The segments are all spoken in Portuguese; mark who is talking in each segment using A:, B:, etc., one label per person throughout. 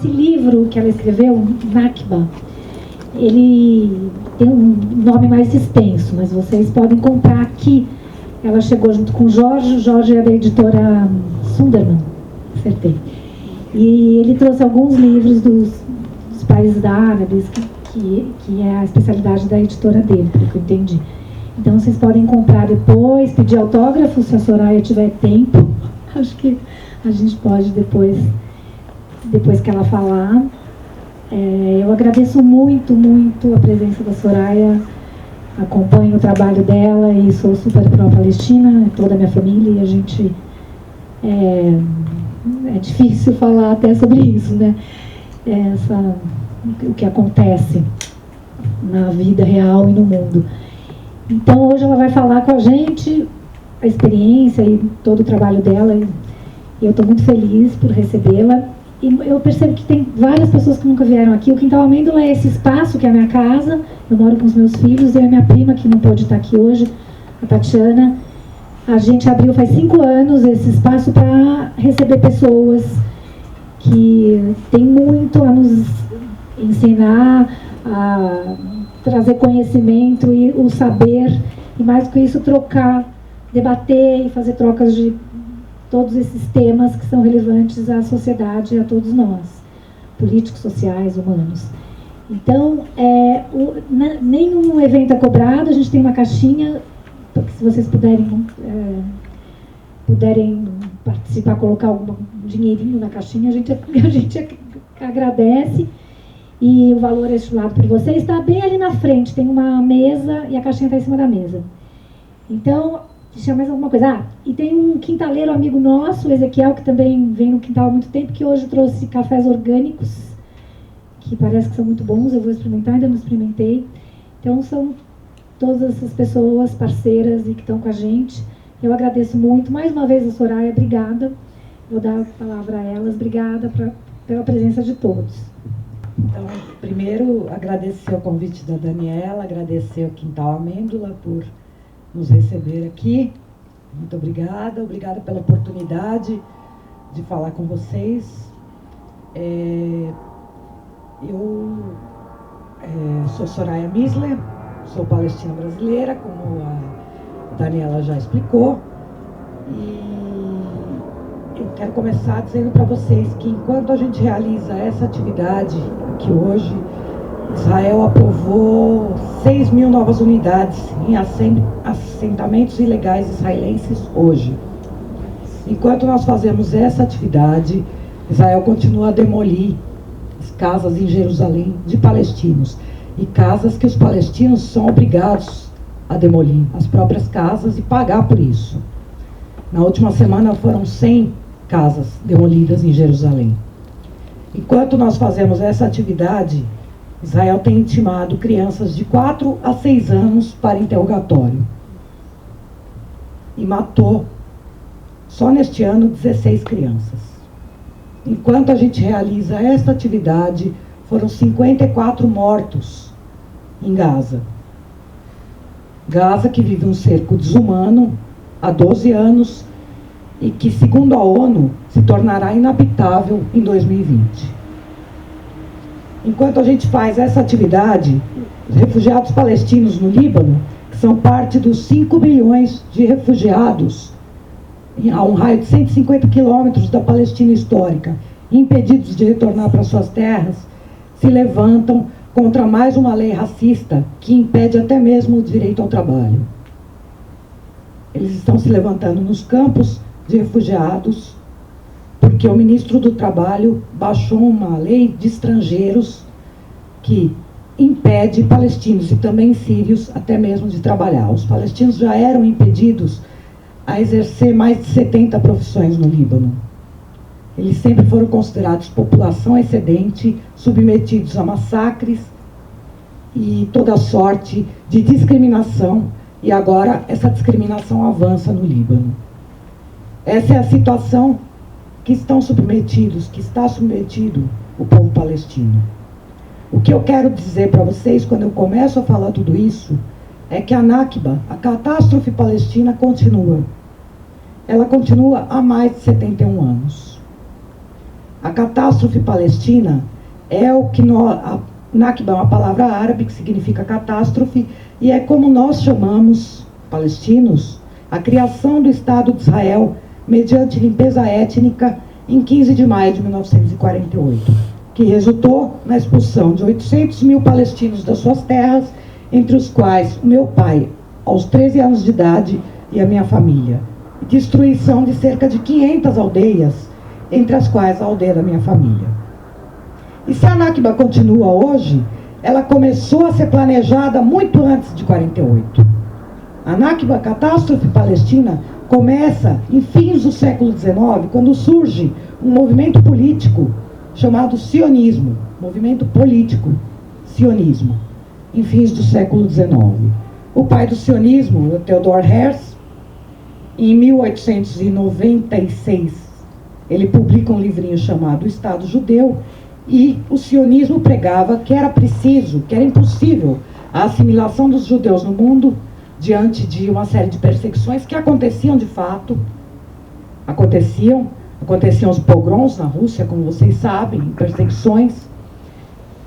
A: esse livro que ela escreveu, Nakba, ele tem um nome mais extenso, mas vocês podem comprar aqui. Ela chegou junto com o Jorge é da editora Sunderman, acertei. E ele trouxe alguns livros dos países árabes, que é a especialidade da editora dele, pelo que eu entendi. Então vocês podem comprar depois, pedir autógrafo se a Soraya tiver tempo. Acho que a gente pode depois que ela falar. Eu agradeço muito, muito a presença da Soraya. Acompanho o trabalho dela e sou super pró-Palestina, toda a minha família, e a gente... É difícil falar até sobre isso, né? O que acontece na vida real e no mundo. Então, hoje ela vai falar com a gente a experiência e todo o trabalho dela, e eu estou muito feliz por recebê-la. E eu percebo que tem várias pessoas que nunca vieram aqui. O Quintal Amêndola é esse espaço que é a minha casa. Eu moro com os meus filhos e a minha prima, que não pôde estar aqui hoje, a Tatiana. A gente abriu faz 5 anos esse espaço para receber pessoas que têm muito a nos ensinar, a trazer conhecimento e o saber. E mais do que isso, trocar, debater e fazer trocas de todos esses temas que são relevantes à sociedade e a todos nós, políticos, sociais, humanos. Então, nenhum evento é cobrado, a gente tem uma caixinha, se vocês puderem participar, colocar algum dinheirinho na caixinha, a gente agradece, e o valor é estimulado por vocês. Está bem ali na frente, tem uma mesa e a caixinha está em cima da mesa. Então, deixa eu mais alguma coisa. E tem um quintaleiro amigo nosso, o Ezequiel, que também vem no quintal há muito tempo, que hoje trouxe cafés orgânicos, que parece que são muito bons. Eu vou experimentar, ainda não experimentei. Então, são todas essas pessoas parceiras e que estão com a gente. Eu agradeço muito. Mais uma vez a Soraya, obrigada. Vou dar a palavra a elas. Obrigada pela presença de todos.
B: Então, primeiro, agradecer o convite da Daniela, agradecer ao Quintal Amêndola por nos receber aqui. Muito obrigada. Obrigada pela oportunidade de falar com vocês. Eu sou Soraya Misler, sou palestina brasileira, como a Daniela já explicou. E eu quero começar dizendo para vocês que enquanto a gente realiza essa atividade aqui hoje, Israel aprovou 6.000 novas unidades em assentamentos ilegais israelenses hoje. Enquanto nós fazemos essa atividade, Israel continua a demolir as casas em Jerusalém de palestinos, e casas que os palestinos são obrigados a demolir, as próprias casas, e pagar por isso. Na última semana foram 100 casas demolidas em Jerusalém. Enquanto nós fazemos essa atividade, Israel tem intimado crianças de 4 a 6 anos para interrogatório. E matou, só neste ano, 16 crianças. Enquanto a gente realiza esta atividade, foram 54 mortos em Gaza. Gaza, que vive um cerco desumano há 12 anos e que, segundo a ONU, se tornará inabitável em 2020. Enquanto a gente faz essa atividade, os refugiados palestinos no Líbano, que são parte dos 5 milhões de refugiados a um raio de 150 quilômetros da Palestina histórica, impedidos de retornar para suas terras, se levantam contra mais uma lei racista que impede até mesmo o direito ao trabalho. Eles estão se levantando nos campos de refugiados porque o ministro do Trabalho baixou uma lei de estrangeiros que impede palestinos e também sírios até mesmo de trabalhar. Os palestinos já eram impedidos a exercer mais de 70 profissões no Líbano. Eles sempre foram considerados população excedente, submetidos a massacres e toda sorte de discriminação, e agora essa discriminação avança no Líbano. Essa é a situação que está submetido o povo palestino. O que eu quero dizer para vocês, quando eu começo a falar tudo isso, é que a Nakba, a catástrofe palestina, continua. Ela continua há mais de 71 anos. A catástrofe palestina é o que Nakba é uma palavra árabe que significa catástrofe, e é como nós chamamos, palestinos, a criação do Estado de Israel mediante limpeza étnica em 15 de maio de 1948, que resultou na expulsão de 800 mil palestinos das suas terras, entre os quais o meu pai, aos 13 anos de idade, e a minha família. Destruição de cerca de 500 aldeias, entre as quais a aldeia da minha família. E se a Nakba continua hoje, ela começou a ser planejada muito antes de 48. A Nakba, catástrofe palestina, começa em fins do século XIX, quando surge um movimento político chamado sionismo, movimento político, sionismo, em fins do século XIX. O pai do sionismo, Theodor Herzl, em 1896, ele publica um livrinho chamado O Estado Judeu, e o sionismo pregava que era preciso, que era impossível a assimilação dos judeus no mundo diante de uma série de perseguições que aconteciam de fato, aconteciam os pogroms na Rússia, como vocês sabem, perseguições,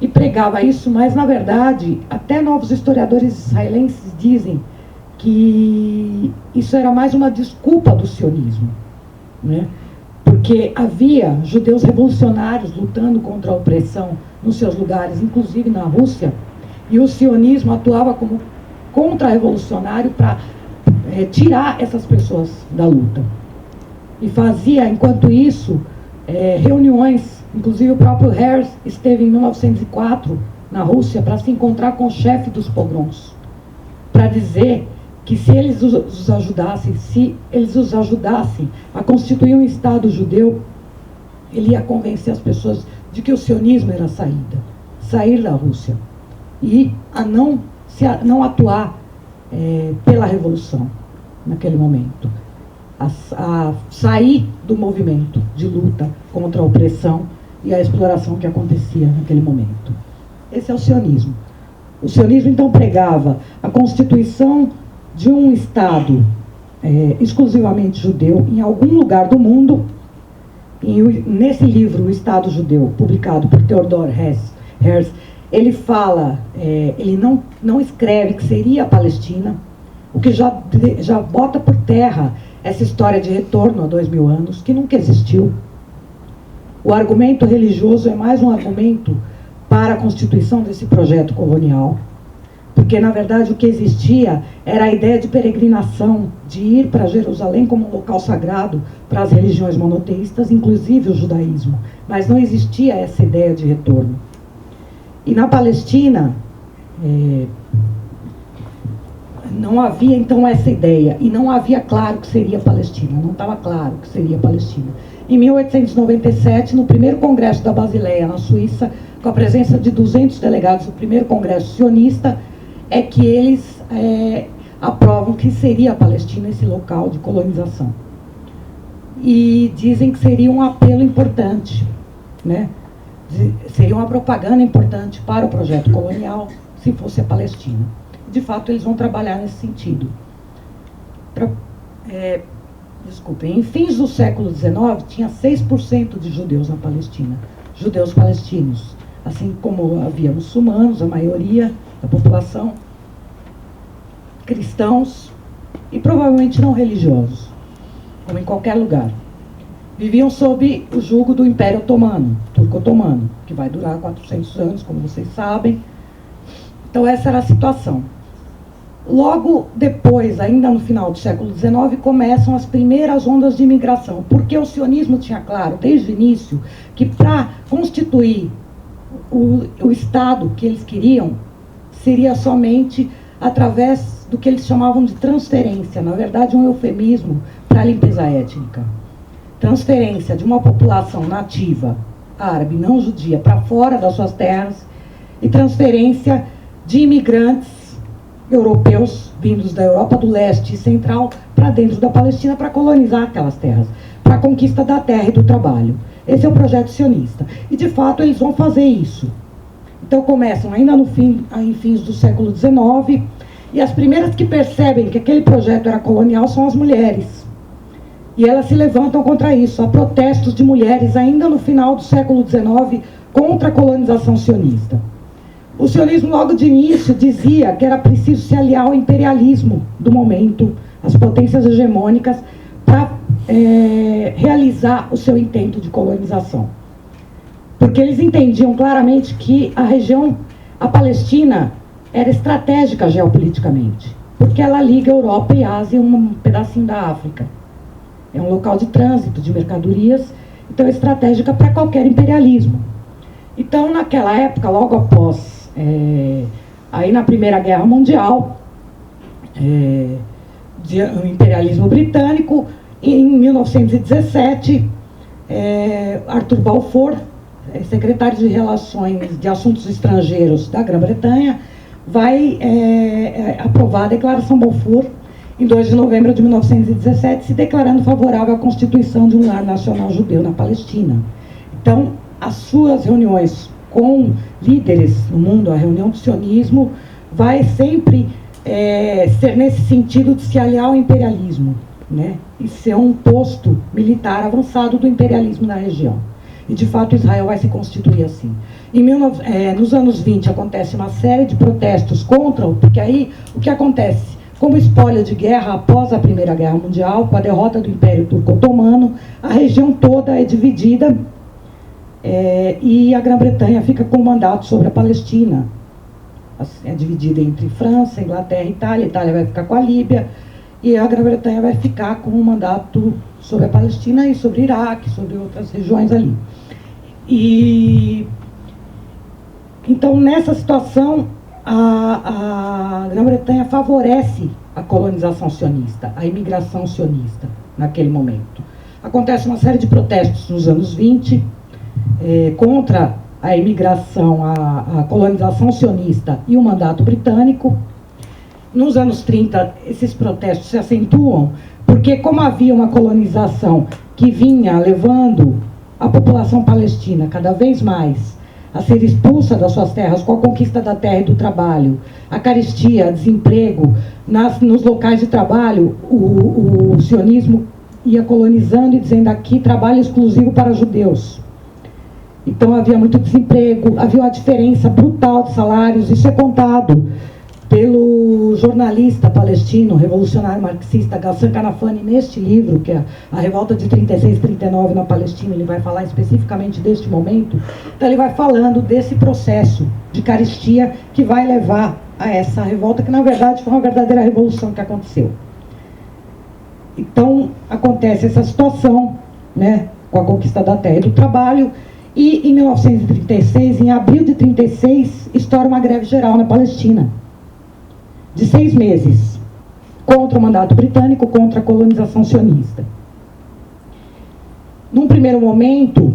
B: e pregava isso, mas na verdade, até novos historiadores israelenses dizem que isso era mais uma desculpa do sionismo, né? Porque havia judeus revolucionários lutando contra a opressão nos seus lugares, inclusive na Rússia, e o sionismo atuava como contra-revolucionário para tirar essas pessoas da luta. E fazia, enquanto isso, reuniões, inclusive o próprio Herzl esteve em 1904 na Rússia para se encontrar com o chefe dos pogroms, para dizer que se eles os ajudassem a constituir um Estado judeu, ele ia convencer as pessoas de que o sionismo era a saída, sair da Rússia e a não atuar pela revolução naquele momento, a sair do movimento de luta contra a opressão e a exploração que acontecia naquele momento. Esse é o sionismo. O sionismo então pregava a constituição de um Estado exclusivamente judeu em algum lugar do mundo. Nesse livro, O Estado Judeu, publicado por Theodor Herzl, ele fala, ele não escreve que seria a Palestina, o que já bota por terra essa história de retorno há 2000 anos, que nunca existiu. O argumento religioso é mais um argumento para a constituição desse projeto colonial, porque, na verdade, o que existia era a ideia de peregrinação, de ir para Jerusalém como um local sagrado para as religiões monoteístas, inclusive o judaísmo. Mas não existia essa ideia de retorno. E na Palestina, não havia, então, essa ideia. E não havia claro que seria Palestina. Não estava claro que seria Palestina. Em 1897, no primeiro congresso da Basileia, na Suíça, com a presença de 200 delegados do primeiro congresso sionista, é que eles aprovam que seria a Palestina esse local de colonização. E dizem que seria um apelo importante, né? Seria uma propaganda importante para o projeto colonial se fosse a Palestina. De fato, eles vão trabalhar nesse sentido. Em fins do século XIX, tinha 6% de judeus na Palestina, judeus palestinos, assim como havia muçulmanos, a maioria da população, cristãos e provavelmente não religiosos, como em qualquer lugar. Viviam sob o jugo do Império Otomano, turco-otomano, que vai durar 400 anos, como vocês sabem. Então essa era a situação. Logo depois, ainda no final do século XIX, começam as primeiras ondas de imigração, porque o sionismo tinha claro, desde o início, que para constituir o Estado que eles queriam, seria somente através do que eles chamavam de transferência, na verdade um eufemismo para a limpeza étnica. Transferência de uma população nativa, árabe, não judia, para fora das suas terras, e transferência de imigrantes europeus vindos da Europa do Leste e Central para dentro da Palestina para colonizar aquelas terras, para a conquista da terra e do trabalho. Esse é o projeto sionista. E, de fato, eles vão fazer isso. Então, começam ainda em fins do século XIX, e as primeiras que percebem que aquele projeto era colonial são as mulheres, E elas se levantam contra isso. Há protestos de mulheres ainda no final do século XIX contra a colonização sionista. O sionismo, logo de início, dizia que era preciso se aliar ao imperialismo do momento, às potências hegemônicas, para realizar o seu intento de colonização. Porque eles entendiam claramente que a Palestina, era estratégica geopoliticamente, porque ela liga a Europa e a Ásia, um pedacinho da África. É um local de trânsito de mercadorias, então é estratégica para qualquer imperialismo. Então, naquela época, logo após, aí na Primeira Guerra Mundial, o imperialismo britânico, em 1917, Arthur Balfour, secretário de Relações de Assuntos Estrangeiros da Grã-Bretanha, vai aprovar a Declaração Balfour, em 2 de novembro de 1917, se declarando favorável à constituição de um lar nacional judeu na Palestina. Então, as suas reuniões com líderes no mundo, a reunião do sionismo, vai sempre ser nesse sentido de se aliar ao imperialismo, né? E ser um posto militar avançado do imperialismo na região. E, de fato, Israel vai se constituir assim. Nos anos 20, acontece uma série de protestos contra, porque aí o que acontece? Como espólio de guerra após a Primeira Guerra Mundial, com a derrota do Império Turco-Otomano, a região toda é dividida e a Grã-Bretanha fica com o mandato sobre a Palestina. É dividida entre França, Inglaterra e Itália. A Itália vai ficar com a Líbia e a Grã-Bretanha vai ficar com o mandato sobre a Palestina e sobre o Iraque, sobre outras regiões ali. Então, nessa situação, a Grã-Bretanha favorece a colonização sionista, a imigração sionista, naquele momento. Acontece uma série de protestos nos anos 20 contra a imigração, a colonização sionista e o mandato britânico. Nos anos 30, esses protestos se acentuam, porque como havia uma colonização que vinha levando a população palestina cada vez mais a ser expulsa das suas terras com a conquista da terra e do trabalho, a carestia, desemprego, nos locais de trabalho, o sionismo ia colonizando e dizendo aqui trabalho exclusivo para judeus. Então havia muito desemprego, havia uma diferença brutal de salários, isso é contado pelo jornalista palestino, revolucionário marxista Ghassan Kanafani, neste livro, que é A Revolta de 36 e 39 na Palestina. Ele vai falar especificamente deste momento. Então ele vai falando desse processo de carestia que vai levar a essa revolta, que na verdade foi uma verdadeira revolução que aconteceu. Então acontece essa situação, né, com a conquista da terra e do trabalho, e em 1936, em abril de 36, estoura uma greve geral na Palestina, de 6 meses, contra o mandato britânico, contra a colonização sionista. Num primeiro momento,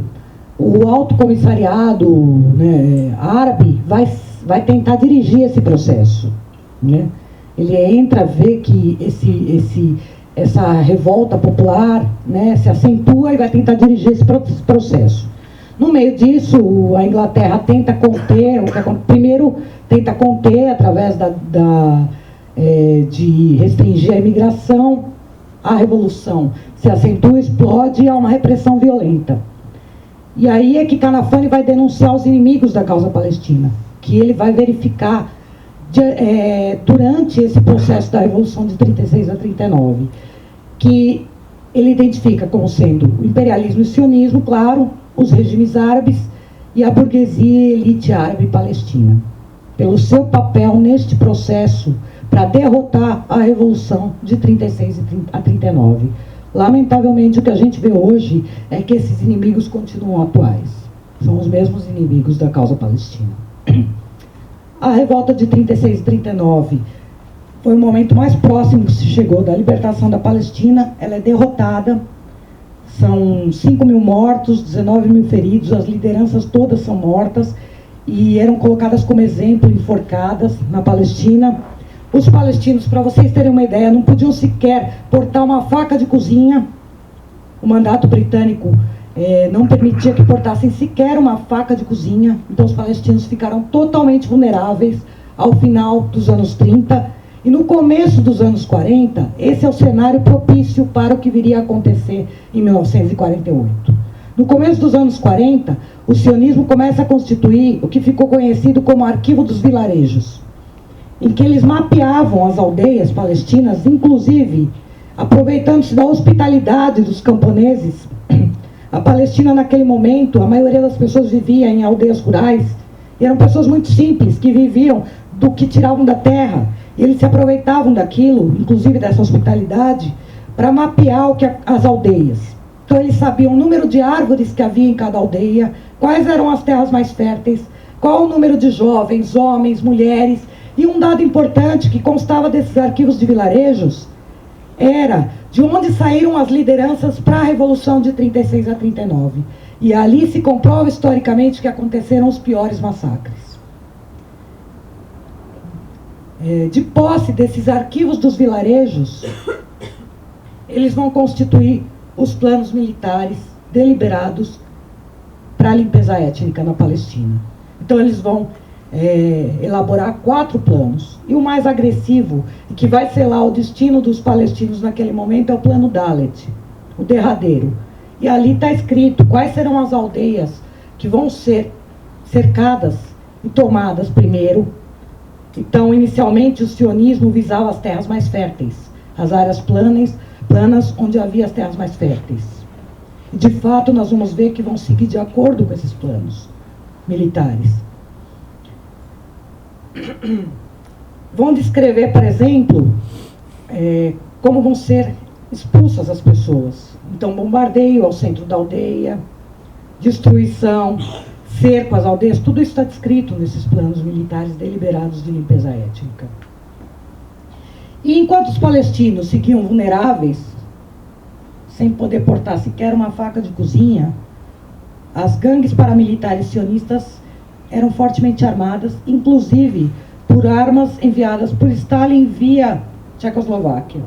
B: o Alto Comissariado, né, árabe vai tentar dirigir esse processo, né? Ele entra, vê que essa revolta popular, né, se acentua e vai tentar dirigir esse processo. No meio disso, a Inglaterra tenta conter, primeiro tenta conter através de restringir a imigração, a revolução se acentua, explode e há uma repressão violenta. E aí é que Kanafani vai denunciar os inimigos da causa palestina, que ele vai verificar durante esse processo da revolução de 36 a 39, que ele identifica como sendo o imperialismo e o sionismo, claro, os regimes árabes e a burguesia e elite árabe palestina, pelo seu papel neste processo para derrotar a revolução de 36 a 39. Lamentavelmente, o que a gente vê hoje é que esses inimigos continuam atuais. São os mesmos inimigos da causa palestina. A revolta de 36 e 39 foi o momento mais próximo que se chegou da libertação da Palestina. Ela é derrotada. São 5 mil mortos, 19 mil feridos, as lideranças todas são mortas e eram colocadas como exemplo, enforcadas na Palestina. Os palestinos, para vocês terem uma ideia, não podiam sequer portar uma faca de cozinha. O mandato britânico não permitia que portassem sequer uma faca de cozinha. Então os palestinos ficaram totalmente vulneráveis ao final dos anos 30 E no começo dos anos 40, esse é o cenário propício para o que viria a acontecer em 1948. No começo dos anos 40, o sionismo começa a constituir o que ficou conhecido como Arquivo dos Vilarejos, em que eles mapeavam as aldeias palestinas, inclusive aproveitando-se da hospitalidade dos camponeses. A Palestina, naquele momento, a maioria das pessoas vivia em aldeias rurais, e eram pessoas muito simples, que viviam do que tiravam da terra. E eles se aproveitavam daquilo, inclusive dessa hospitalidade, para mapear as aldeias. Então eles sabiam o número de árvores que havia em cada aldeia, quais eram as terras mais férteis, qual o número de jovens, homens, mulheres. E um dado importante que constava desses arquivos de vilarejos era de onde saíram as lideranças para a Revolução de 36 a 39. E ali se comprova historicamente que aconteceram os piores massacres. De posse desses arquivos dos vilarejos, eles vão constituir os planos militares deliberados para a limpeza étnica na Palestina. Então eles vão elaborar 4 planos. E o mais agressivo, e que vai selar o destino dos palestinos naquele momento, é o plano Dalet, o derradeiro. E ali está escrito quais serão as aldeias que vão ser cercadas e tomadas primeiro. Então, inicialmente, o sionismo visava as terras mais férteis, as áreas planas onde havia as terras mais férteis. E, de fato, nós vamos ver que vão seguir de acordo com esses planos militares. Vão descrever, por exemplo, como vão ser expulsas as pessoas. Então, bombardeio ao centro da aldeia, destruição, cerco às aldeias, tudo isso está descrito nesses planos militares deliberados de limpeza étnica. E enquanto os palestinos seguiam vulneráveis, sem poder portar sequer uma faca de cozinha, as gangues paramilitares sionistas eram fortemente armadas, inclusive por armas enviadas por Stalin via Tchecoslováquia.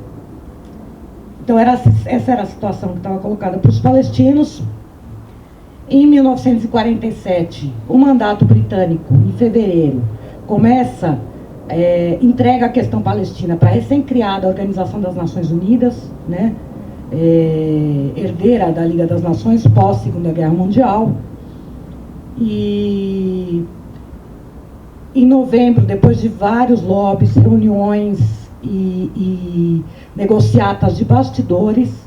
B: Então essa era a situação que estava colocada para os palestinos. Em 1947, o mandato britânico, em fevereiro, entrega a questão palestina para a recém-criada Organização das Nações Unidas, né, herdeira da Liga das Nações pós-Segunda Guerra Mundial. E em novembro, depois de vários lobbies, reuniões e negociatas de bastidores,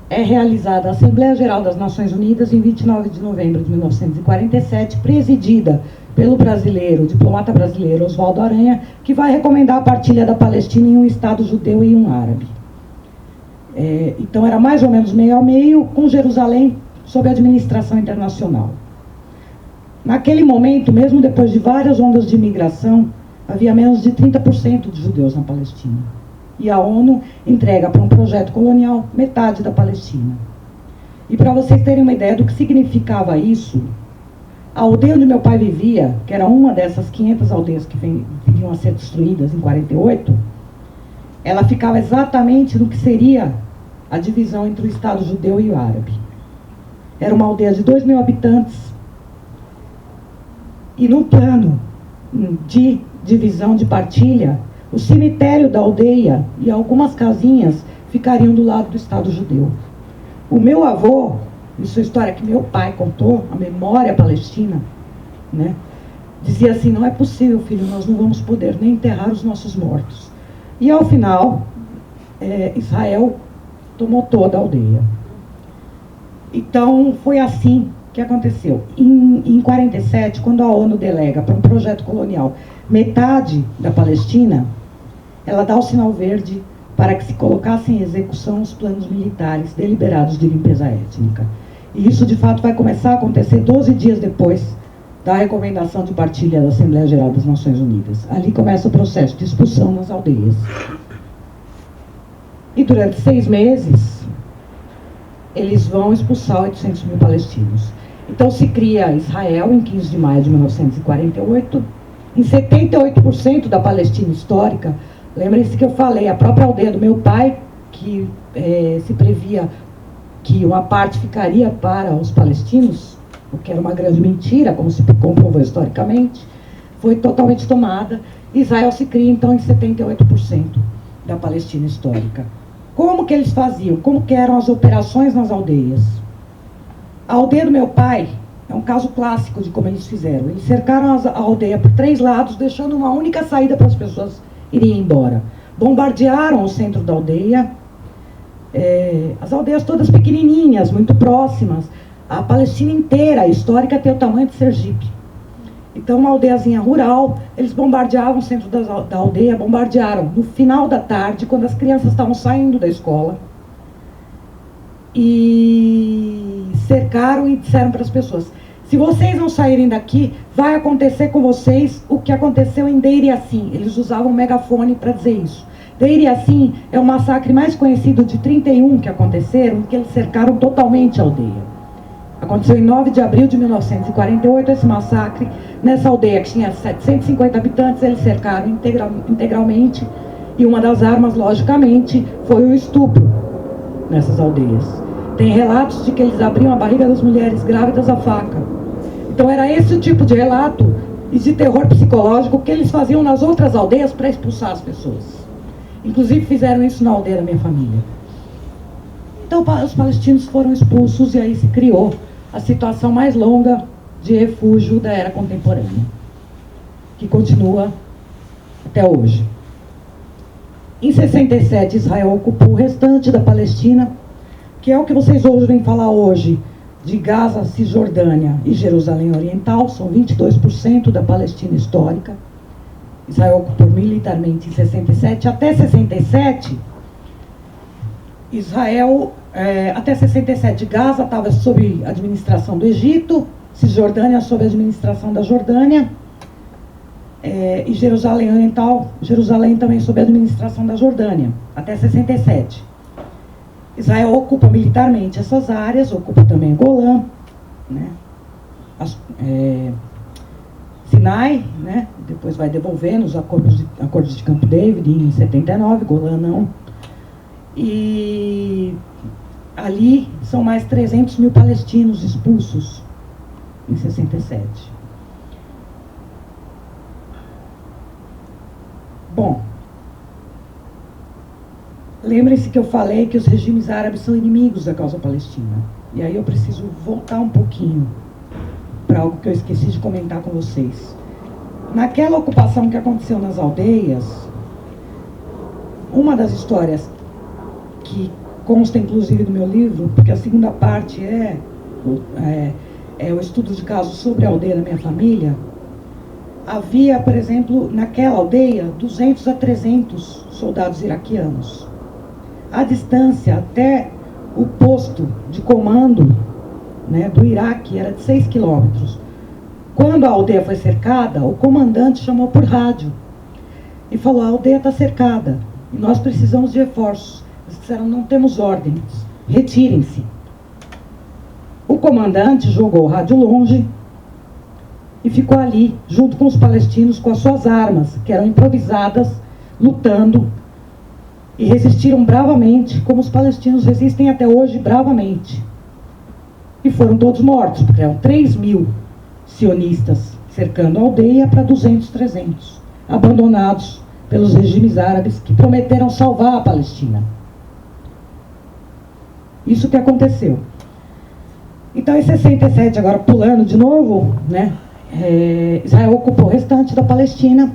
B: é realizada a Assembleia Geral das Nações Unidas em 29 de novembro de 1947, presidida pelo diplomata brasileiro Oswaldo Aranha, que vai recomendar a partilha da Palestina em um Estado judeu e um árabe. Então era mais ou menos meio a meio, com Jerusalém sob administração internacional. Naquele momento, mesmo depois de várias ondas de imigração, havia menos de 30% de judeus na Palestina. E a ONU entrega para um projeto colonial metade da Palestina. E para vocês terem uma ideia do que significava isso, a aldeia onde meu pai vivia, que era uma dessas 500 aldeias que viriam a ser destruídas em 48, ela ficava exatamente no que seria a divisão entre o Estado judeu e o árabe. Era uma aldeia de 2.000 habitantes. E no plano de divisão, de partilha, o cemitério da aldeia e algumas casinhas ficariam do lado do Estado judeu. O meu avô, isso é a história que meu pai contou, a memória palestina, né, dizia assim: não é possível, filho, nós não vamos poder nem enterrar os nossos mortos. E ao final, Israel tomou toda a aldeia. Então foi assim que aconteceu. Em 47, quando a ONU delega para um projeto colonial metade da Palestina, ela dá o sinal verde para que se colocassem em execução os planos militares deliberados de limpeza étnica. E isso, de fato, vai começar a acontecer 12 dias depois da recomendação de partilha da Assembleia Geral das Nações Unidas. Ali começa o processo de expulsão nas aldeias. E durante 6 meses, eles vão expulsar 800 mil palestinos. Então se cria Israel em 15 de maio de 1948. Em 78% da Palestina histórica, lembrem-se que eu falei, a própria aldeia do meu pai, que se previa que uma parte ficaria para os palestinos, o que era uma grande mentira, como se comprovou historicamente. foi totalmente tomada. Israel se cria, então, em 78% da Palestina histórica. Como que eles faziam? Como que eram as operações nas aldeias? A aldeia do meu pai é um caso clássico de como eles fizeram. Eles cercaram a aldeia por 3 lados, deixando uma única saída para as pessoas irem embora. Bombardearam o centro da aldeia, as aldeias todas pequenininhas, muito próximas. A Palestina inteira, histórica, tem o tamanho de Sergipe. Então, uma aldeiazinha rural, eles bombardeavam o centro da aldeia, bombardearam no final da tarde, quando as crianças estavam saindo da escola. E cercaram e disseram para as pessoas: se vocês não saírem daqui, vai acontecer com vocês o que aconteceu em Deir Yassin. Eles usavam um megafone para dizer isso. Deir Yassin é o massacre mais conhecido de 31 que aconteceram, em que eles cercaram totalmente a aldeia. Aconteceu em 9 de abril de 1948, esse massacre. Nessa aldeia que tinha 750 habitantes, eles cercaram integralmente. E uma das armas, logicamente, foi o estupro nessas aldeias. Tem relatos de que eles abriam a barriga das mulheres grávidas à faca. Então era esse tipo de relato e de terror psicológico que eles faziam nas outras aldeias para expulsar as pessoas. Inclusive fizeram isso na aldeia da minha família. Então os palestinos foram expulsos e aí se criou a situação mais longa de refúgio da era contemporânea, que continua até hoje. Em 67, Israel ocupou o restante da Palestina, que é o que vocês ouvem falar hoje, de Gaza, Cisjordânia e Jerusalém Oriental, são 22% da Palestina histórica. Israel ocupou militarmente em 67. Até 67, até 67, Gaza estava sob administração do Egito, Cisjordânia sob administração da Jordânia, e Jerusalém Oriental, Jerusalém também sob administração da Jordânia, até 67. Israel ocupa militarmente essas áreas, ocupa também o Golã, né? Sinai, né? Depois vai devolvendo os acordos de Camp David em 79, Golã não. E ali são mais 300 mil palestinos expulsos em 67. Bom, lembrem-se que eu falei que os regimes árabes são inimigos da causa palestina. E aí eu preciso voltar um pouquinho para algo que eu esqueci de comentar com vocês. Naquela ocupação que aconteceu nas aldeias, uma das histórias que consta inclusive no meu livro, porque a segunda parte é o estudo de casos sobre a aldeia da minha família, havia, por exemplo, naquela aldeia, 200 a 300 soldados iraquianos. A distância até o posto de comando, né, do Iraque era de 6 quilômetros. Quando a aldeia foi cercada, o comandante chamou por rádio e falou: a aldeia está cercada e nós precisamos de reforços. Eles disseram: não temos ordens, retirem-se. O comandante jogou o rádio longe e ficou ali, junto com os palestinos, com as suas armas, que eram improvisadas, lutando, e resistiram bravamente, como os palestinos resistem até hoje bravamente. E foram todos mortos, porque eram 3.000 sionistas cercando a aldeia para 200, 300, abandonados pelos regimes árabes que prometeram salvar a Palestina. Isso que aconteceu. Então, em 67, agora pulando de novo, né, Israel ocupou o restante da Palestina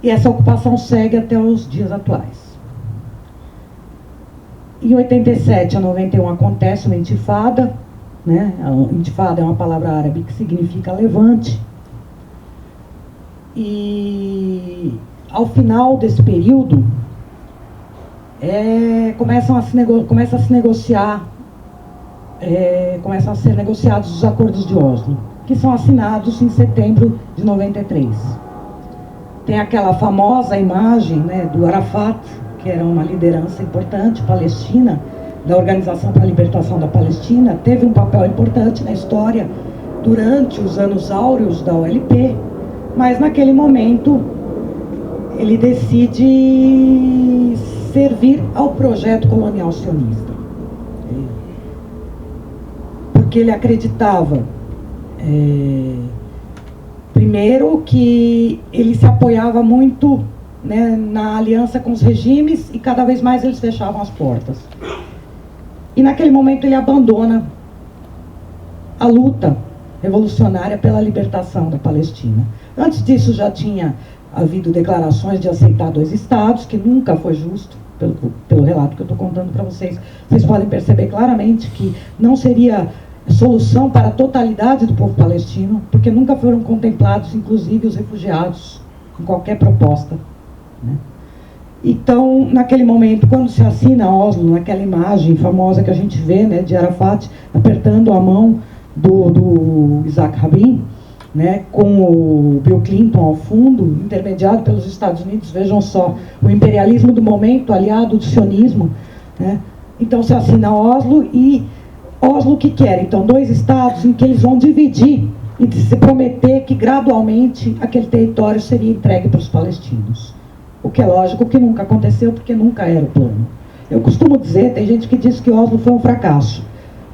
B: e essa ocupação segue até os dias atuais. Em 87 a 91 acontece uma intifada, né? A intifada é uma palavra árabe que significa levante. E ao final desse período começam a ser negociados os acordos de Oslo, que são assinados em setembro de 93. Tem aquela famosa imagem, né, do Arafat, que era uma liderança importante palestina, da Organização para a Libertação da Palestina, teve um papel importante na história durante os anos áureos da OLP, mas naquele momento ele decide servir ao projeto colonial sionista. Porque ele acreditava Primeiro, que ele se apoiava muito, né, na aliança com os regimes e cada vez mais eles fechavam as portas. E naquele momento ele abandona a luta revolucionária pela libertação da Palestina. Antes disso já tinha havido declarações de aceitar 2 estados, que nunca foi justo, pelo relato que eu estou contando para vocês. Vocês podem perceber claramente que não seria solução para a totalidade do povo palestino, porque nunca foram contemplados, inclusive, os refugiados, em qualquer proposta, né? Então, naquele momento, quando se assina Oslo, naquela imagem famosa que a gente vê, né, de Arafat apertando a mão do Isaac Rabin, né, com o Bill Clinton ao fundo, intermediado pelos Estados Unidos, vejam só, o imperialismo do momento, aliado do sionismo, né? Então se assina Oslo, e Oslo o que quer? Então 2 estados em que eles vão dividir e se prometer que gradualmente aquele território seria entregue para os palestinos. O que é lógico que nunca aconteceu, porque nunca era o plano. Eu costumo dizer, tem gente que diz que Oslo foi um fracasso,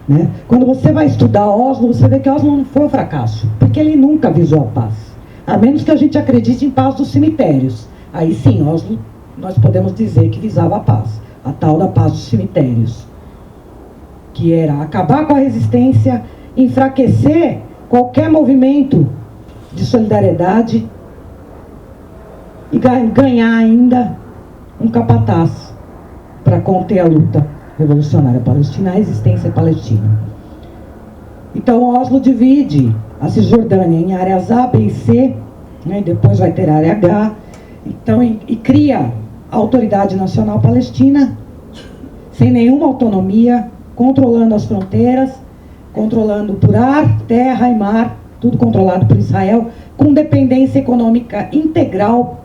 B: né? Quando você vai estudar Oslo, você vê que Oslo não foi um fracasso, porque ele nunca visou a paz. A menos que a gente acredite em paz dos cemitérios. Aí sim, Oslo, nós podemos dizer que visava a paz. A tal da paz dos cemitérios. Que era acabar com a resistência, enfraquecer qualquer movimento de solidariedade e ganhar ainda um capataz para conter a luta revolucionária palestina, a resistência palestina. Então Oslo divide a Cisjordânia em áreas A, B e C, né, e depois vai ter a área H, então, e cria a Autoridade Nacional Palestina, sem nenhuma autonomia, controlando as fronteiras, controlando por ar, terra e mar, tudo controlado por Israel, com dependência econômica integral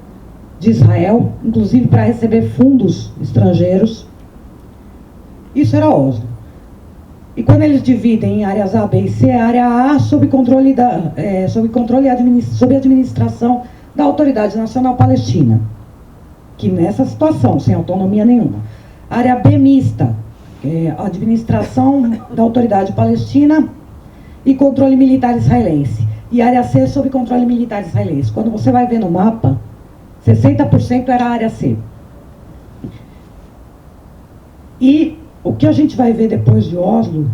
B: de Israel, inclusive para receber fundos estrangeiros. Isso era Oslo. E quando eles dividem em áreas A, B e C, a área A sob controle sob administração da Autoridade Nacional Palestina, que nessa situação, sem autonomia nenhuma. A área B mista, que é a administração da Autoridade Palestina e controle militar israelense. E a área C sob controle militar israelense. Quando você vai ver no mapa, 60% era a área C. E o que a gente vai ver depois de Oslo,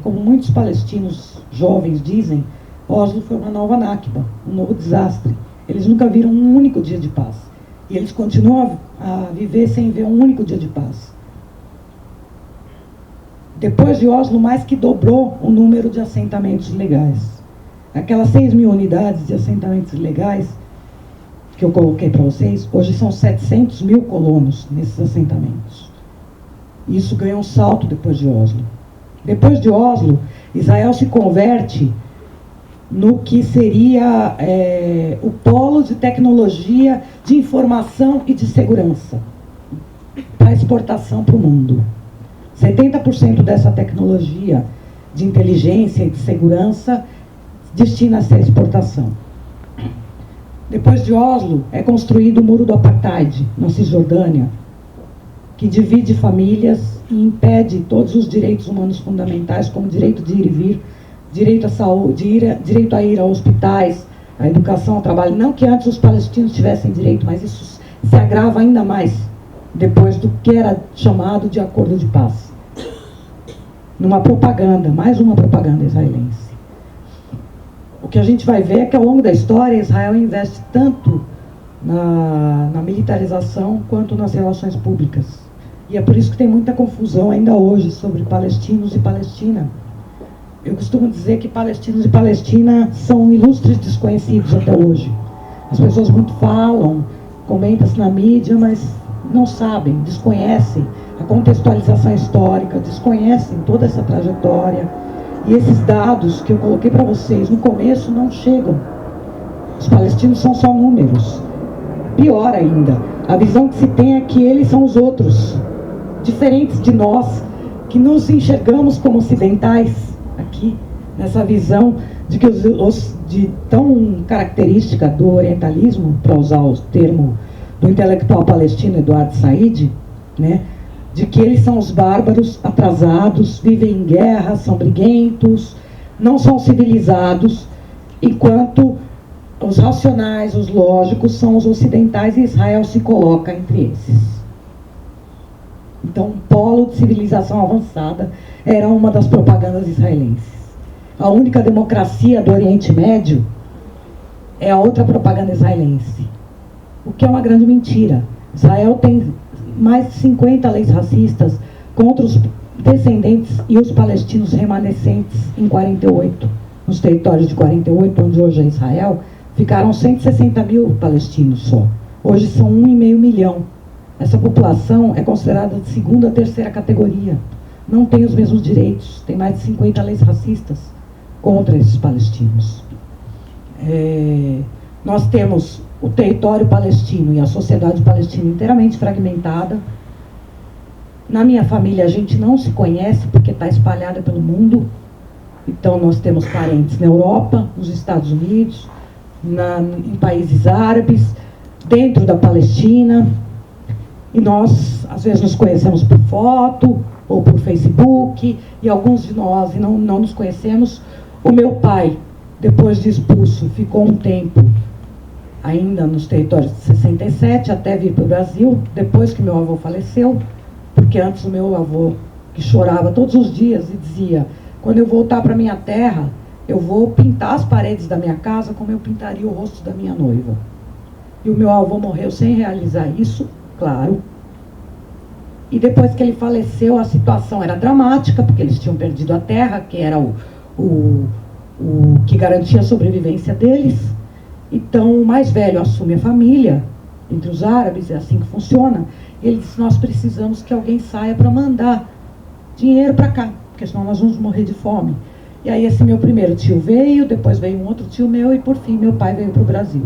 B: como muitos palestinos jovens dizem, Oslo foi uma nova Nakba, um novo desastre. Eles nunca viram um único dia de paz. E eles continuam a viver sem ver um único dia de paz. Depois de Oslo, mais que dobrou o número de assentamentos legais. Aquelas 6.000 unidades de assentamentos legais que eu coloquei para vocês, hoje são 700.000 colonos nesses assentamentos. Isso ganha um salto depois de Oslo. Depois de Oslo, Israel se converte no que seria o polo de tecnologia, de informação e de segurança para exportação para o mundo. 70% dessa tecnologia de inteligência e de segurança destina-se à exportação. Depois de Oslo, é construído o Muro do Apartheid, na Cisjordânia, que divide famílias e impede todos os direitos humanos fundamentais, como direito de ir e vir, direito à saúde, direito a ir a hospitais, à educação, ao trabalho. Não que antes os palestinos tivessem direito, mas isso se agrava ainda mais depois do que era chamado de acordo de paz. Numa propaganda, mais uma propaganda israelense. O que a gente vai ver é que ao longo da história Israel investe tanto na militarização quanto nas relações públicas. E é por isso que tem muita confusão ainda hoje sobre palestinos e Palestina. Eu costumo dizer que palestinos e Palestina são ilustres desconhecidos até hoje. As pessoas muito falam, comentam-se na mídia, mas não sabem, desconhecem a contextualização histórica, desconhecem toda essa trajetória. E esses dados que eu coloquei para vocês no começo não chegam. Os palestinos são só números. Pior ainda, a visão que se tem é que eles são os outros, diferentes de nós, que nos enxergamos como ocidentais, aqui, nessa visão de que de tão característica do orientalismo, para usar o termo do intelectual palestino Eduardo Said, né, de que eles são os bárbaros, atrasados, vivem em guerra, são briguentos, não são civilizados, enquanto os racionais, os lógicos, são os ocidentais, e Israel se coloca entre esses. Então, um polo de civilização avançada era uma das propagandas israelenses. A única democracia do Oriente Médio é a outra propaganda israelense, o que é uma grande mentira. Israel tem mais de 50 leis racistas contra os descendentes e os palestinos remanescentes em 48. Nos territórios de 48, onde hoje é Israel, ficaram 160 mil palestinos só. Hoje são 1,5 milhão. Essa população é considerada de segunda a terceira categoria. Não tem os mesmos direitos. Tem mais de 50 leis racistas contra esses palestinos. Nós temos o território palestino e a sociedade palestina inteiramente fragmentada. Na minha família a gente não se conhece porque está espalhada pelo mundo. Então nós temos parentes na Europa, nos Estados Unidos, em países árabes, dentro da Palestina. E nós, às vezes, nos conhecemos por foto ou por Facebook, e alguns de nós não nos conhecemos. O meu pai, depois de expulso, ficou um tempo ainda nos territórios de 67, até vir para o Brasil, depois que meu avô faleceu, porque antes o meu avô, que chorava todos os dias e dizia: quando eu voltar para minha terra, eu vou pintar as paredes da minha casa como eu pintaria o rosto da minha noiva. E o meu avô morreu sem realizar isso, claro. E depois que ele faleceu, a situação era dramática, porque eles tinham perdido a terra, que era o que garantia a sobrevivência deles. Então, o mais velho assume a família, entre os árabes, é assim que funciona. Ele disse: nós precisamos que alguém saia para mandar dinheiro para cá, porque senão nós vamos morrer de fome. E aí esse meu primeiro tio veio, depois veio um outro tio meu, e por fim meu pai veio para o Brasil.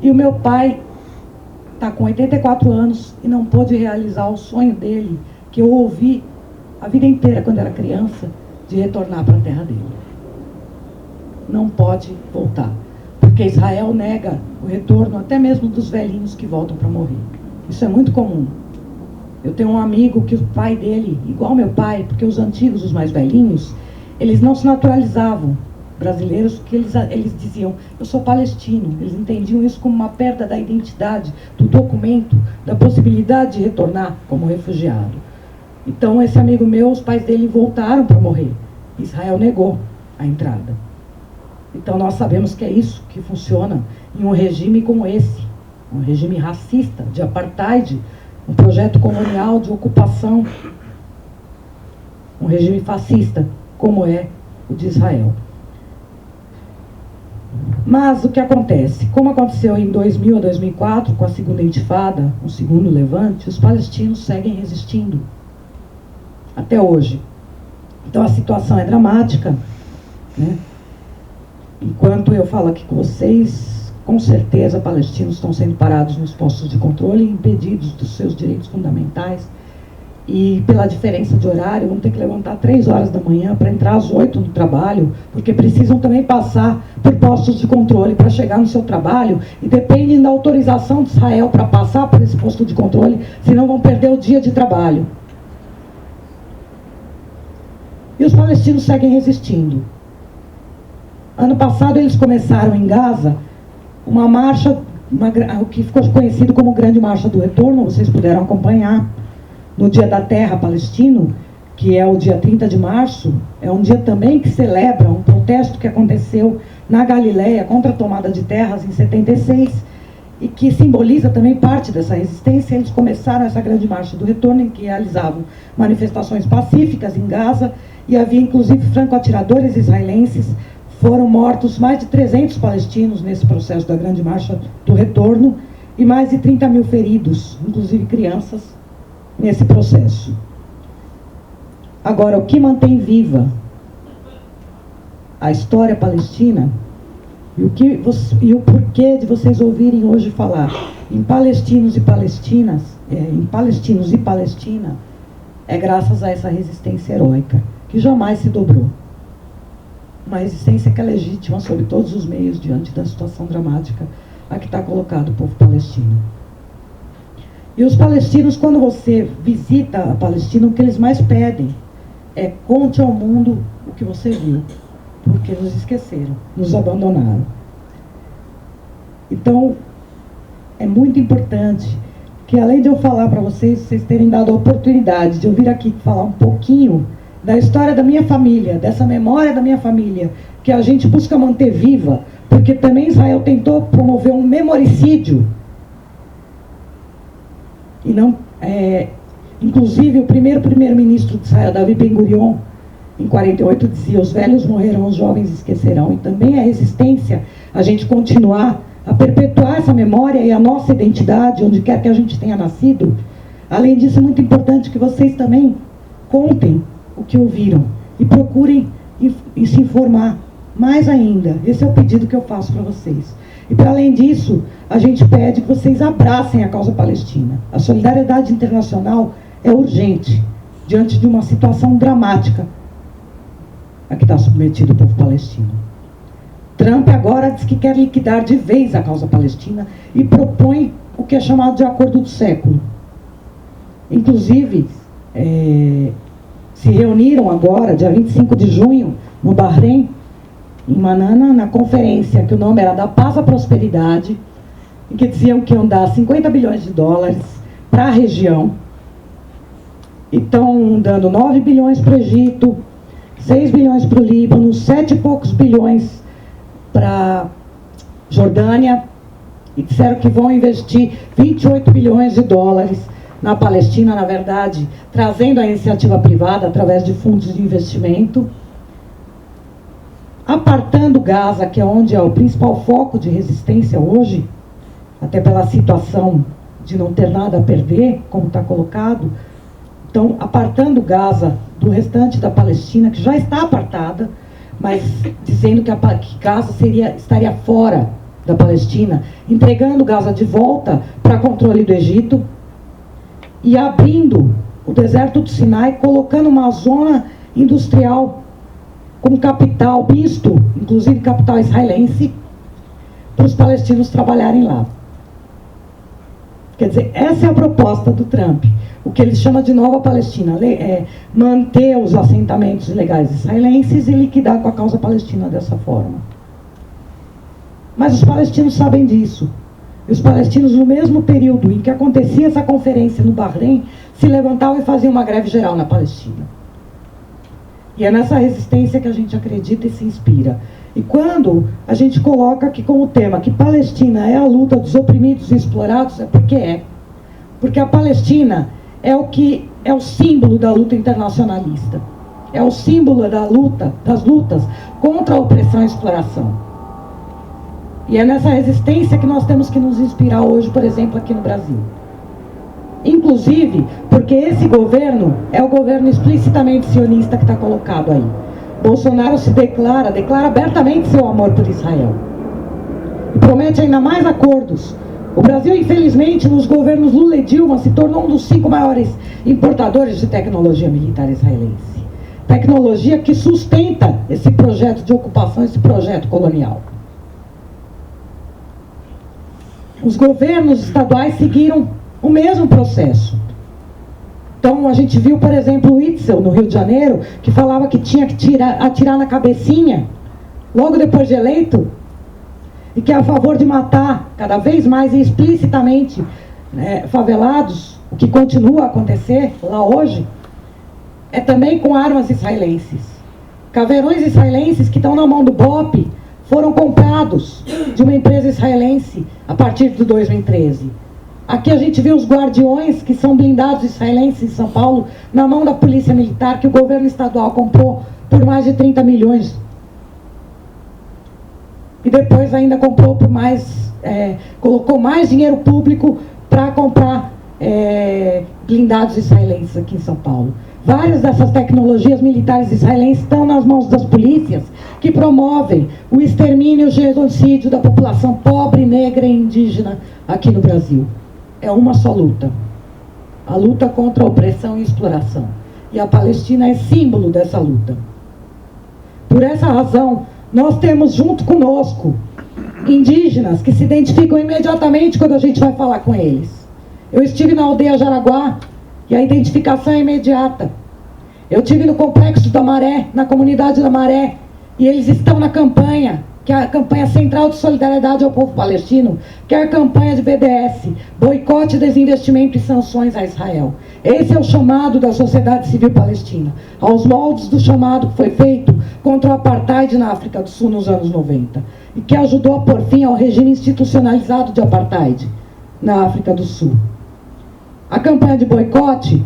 B: E o meu pai está com 84 anos e não pôde realizar o sonho dele, que eu ouvi a vida inteira quando era criança, de retornar para a terra dele. Não pode voltar, porque Israel nega o retorno até mesmo dos velhinhos que voltam para morrer. Isso é muito comum. Eu tenho um amigo que o pai dele, igual meu pai, porque os antigos, os mais velhinhos, eles não se naturalizavam brasileiros, porque eles diziam: eu sou palestino. Eles entendiam isso como uma perda da identidade, do documento, da possibilidade de retornar como refugiado. Então, esse amigo meu, os pais dele voltaram para morrer. Israel negou a entrada. Então, nós sabemos que é isso que funciona em um regime como esse, um regime racista, de apartheid, um projeto colonial de ocupação, um regime fascista, como é o de Israel. Mas o que acontece? Como aconteceu em 2000 a 2004, com a segunda intifada, o segundo levante, os palestinos seguem resistindo até hoje. Então a situação é dramática, né? Enquanto eu falo aqui com vocês, com certeza palestinos estão sendo parados nos postos de controle e impedidos dos seus direitos fundamentais. E pela diferença de horário, vão ter que levantar 3 horas da manhã para entrar às 8 no trabalho, porque precisam também passar por postos de controle para chegar no seu trabalho, e dependem da autorização de Israel para passar por esse posto de controle, senão vão perder o dia de trabalho. E os palestinos seguem resistindo. Ano passado eles começaram em Gaza uma marcha, o que ficou conhecido como Grande Marcha do Retorno, vocês puderam acompanhar. No Dia da Terra palestino, que é o dia 30 de março, é um dia também que celebra um protesto que aconteceu na Galileia contra a tomada de terras em 76, e que simboliza também parte dessa resistência. Eles começaram essa Grande Marcha do Retorno, em que realizavam manifestações pacíficas em Gaza, e havia inclusive franco-atiradores israelenses. Foram mortos mais de 300 palestinos nesse processo da Grande Marcha do Retorno, e mais de 30 mil feridos, inclusive crianças, nesse processo. Agora, o que mantém viva a história palestina e o porquê de vocês ouvirem hoje falar em palestinos e palestinas, em palestinos e Palestina, é graças a essa resistência heróica, que jamais se dobrou. Uma resistência que é legítima sob todos os meios diante da situação dramática a que está colocado o povo palestino. E os palestinos, quando você visita a Palestina, o que eles mais pedem é: conte ao mundo o que você viu. porque nos esqueceram, nos abandonaram. Então, é muito importante que, além de eu falar para vocês terem dado a oportunidade de eu vir aqui falar um pouquinho da história da minha família, dessa memória da minha família, que a gente busca manter viva, porque também Israel tentou promover um memoricídio, e não, inclusive o primeiro-ministro de Israel, Davi Ben-Gurion, em 48, dizia: os velhos morrerão, os jovens esquecerão. E também a resistência, a gente continuar a perpetuar essa memória e a nossa identidade, onde quer que a gente tenha nascido. Além disso, é muito importante que vocês também contem o que ouviram e procurem e se informar mais ainda. Esse é o pedido que eu faço para vocês. E, para além disso, a gente pede que vocês abracem a causa palestina. A solidariedade internacional é urgente, diante de uma situação dramática a que está submetido o povo palestino. Trump agora diz que quer liquidar de vez a causa palestina e propõe o que é chamado de acordo do século. Inclusive, se reuniram agora, dia 25 de junho, no Bahrein, em Manana, na conferência, que o nome era da Paz à Prosperidade, em que diziam que iam dar 50 bilhões de dólares para a região, e estão dando 9 bilhões para o Egito, 6 bilhões para o Líbano, 7 e poucos bilhões para Jordânia, e disseram que vão investir 28 bilhões de dólares na Palestina, na verdade, trazendo a iniciativa privada através de fundos de investimento, apartando Gaza, que é onde é o principal foco de resistência hoje, até pela situação de não ter nada a perder, como está colocado. Então, apartando Gaza do restante da Palestina, que já está apartada, mas dizendo que Gaza estaria fora da Palestina, entregando Gaza de volta para controle do Egito e abrindo o deserto do Sinai, colocando uma zona industrial com capital misto, inclusive capital israelense, para os palestinos trabalharem lá. Quer dizer, essa é a proposta do Trump, o que ele chama de Nova Palestina, manter os assentamentos ilegais israelenses e liquidar com a causa palestina dessa forma. Mas os palestinos sabem disso. E os palestinos, no mesmo período em que acontecia essa conferência no Bahrein, se levantavam e faziam uma greve geral na Palestina. E é nessa resistência que a gente acredita e se inspira. E quando a gente coloca aqui como tema que Palestina é a luta dos oprimidos e explorados, é porque é. Porque a Palestina é o símbolo da luta internacionalista. É o símbolo das lutas contra a opressão e a exploração. E é nessa resistência que nós temos que nos inspirar hoje, por exemplo, aqui no Brasil. Inclusive, porque esse governo é o governo explicitamente sionista que está colocado aí. Bolsonaro declara abertamente seu amor por Israel. E promete ainda mais acordos. O Brasil, infelizmente, nos governos Lula e Dilma, se tornou um dos 5 maiores importadores de tecnologia militar israelense. Tecnologia que sustenta esse projeto de ocupação, esse projeto colonial. Os governos estaduais seguiram o mesmo processo. Então, a gente viu, por exemplo, o Itzel, no Rio de Janeiro, que falava que tinha que atirar na cabecinha, logo depois de eleito, e que é a favor de matar cada vez mais e explicitamente favelados, o que continua a acontecer lá hoje, é também com armas israelenses. Caveirões israelenses que estão na mão do BOP foram comprados de uma empresa israelense a partir de 2013. Aqui a gente vê os guardiões, que são blindados israelenses em São Paulo, na mão da polícia militar, que o governo estadual comprou por mais de 30 milhões. E depois ainda comprou por colocou mais dinheiro público para comprar blindados israelenses aqui em São Paulo. Várias dessas tecnologias militares israelenses estão nas mãos das polícias, que promovem o extermínio e o genocídio da população pobre, negra e indígena aqui no Brasil. É uma só luta. A luta contra a opressão e exploração. E a Palestina é símbolo dessa luta. Por essa razão, nós temos junto conosco indígenas que se identificam imediatamente quando a gente vai falar com eles. Eu estive na aldeia Jaraguá e a identificação é imediata. Eu estive no Complexo da Maré, na comunidade da Maré, E eles estão na campanha, que é a campanha central de solidariedade ao povo palestino, que é a campanha de BDS, boicote, desinvestimento e sanções a Israel. Esse é o chamado da sociedade civil palestina, aos moldes do chamado que foi feito contra o apartheid na África do Sul nos anos 90, e que ajudou a pôr fim ao regime institucionalizado de apartheid na África do Sul. A campanha de boicote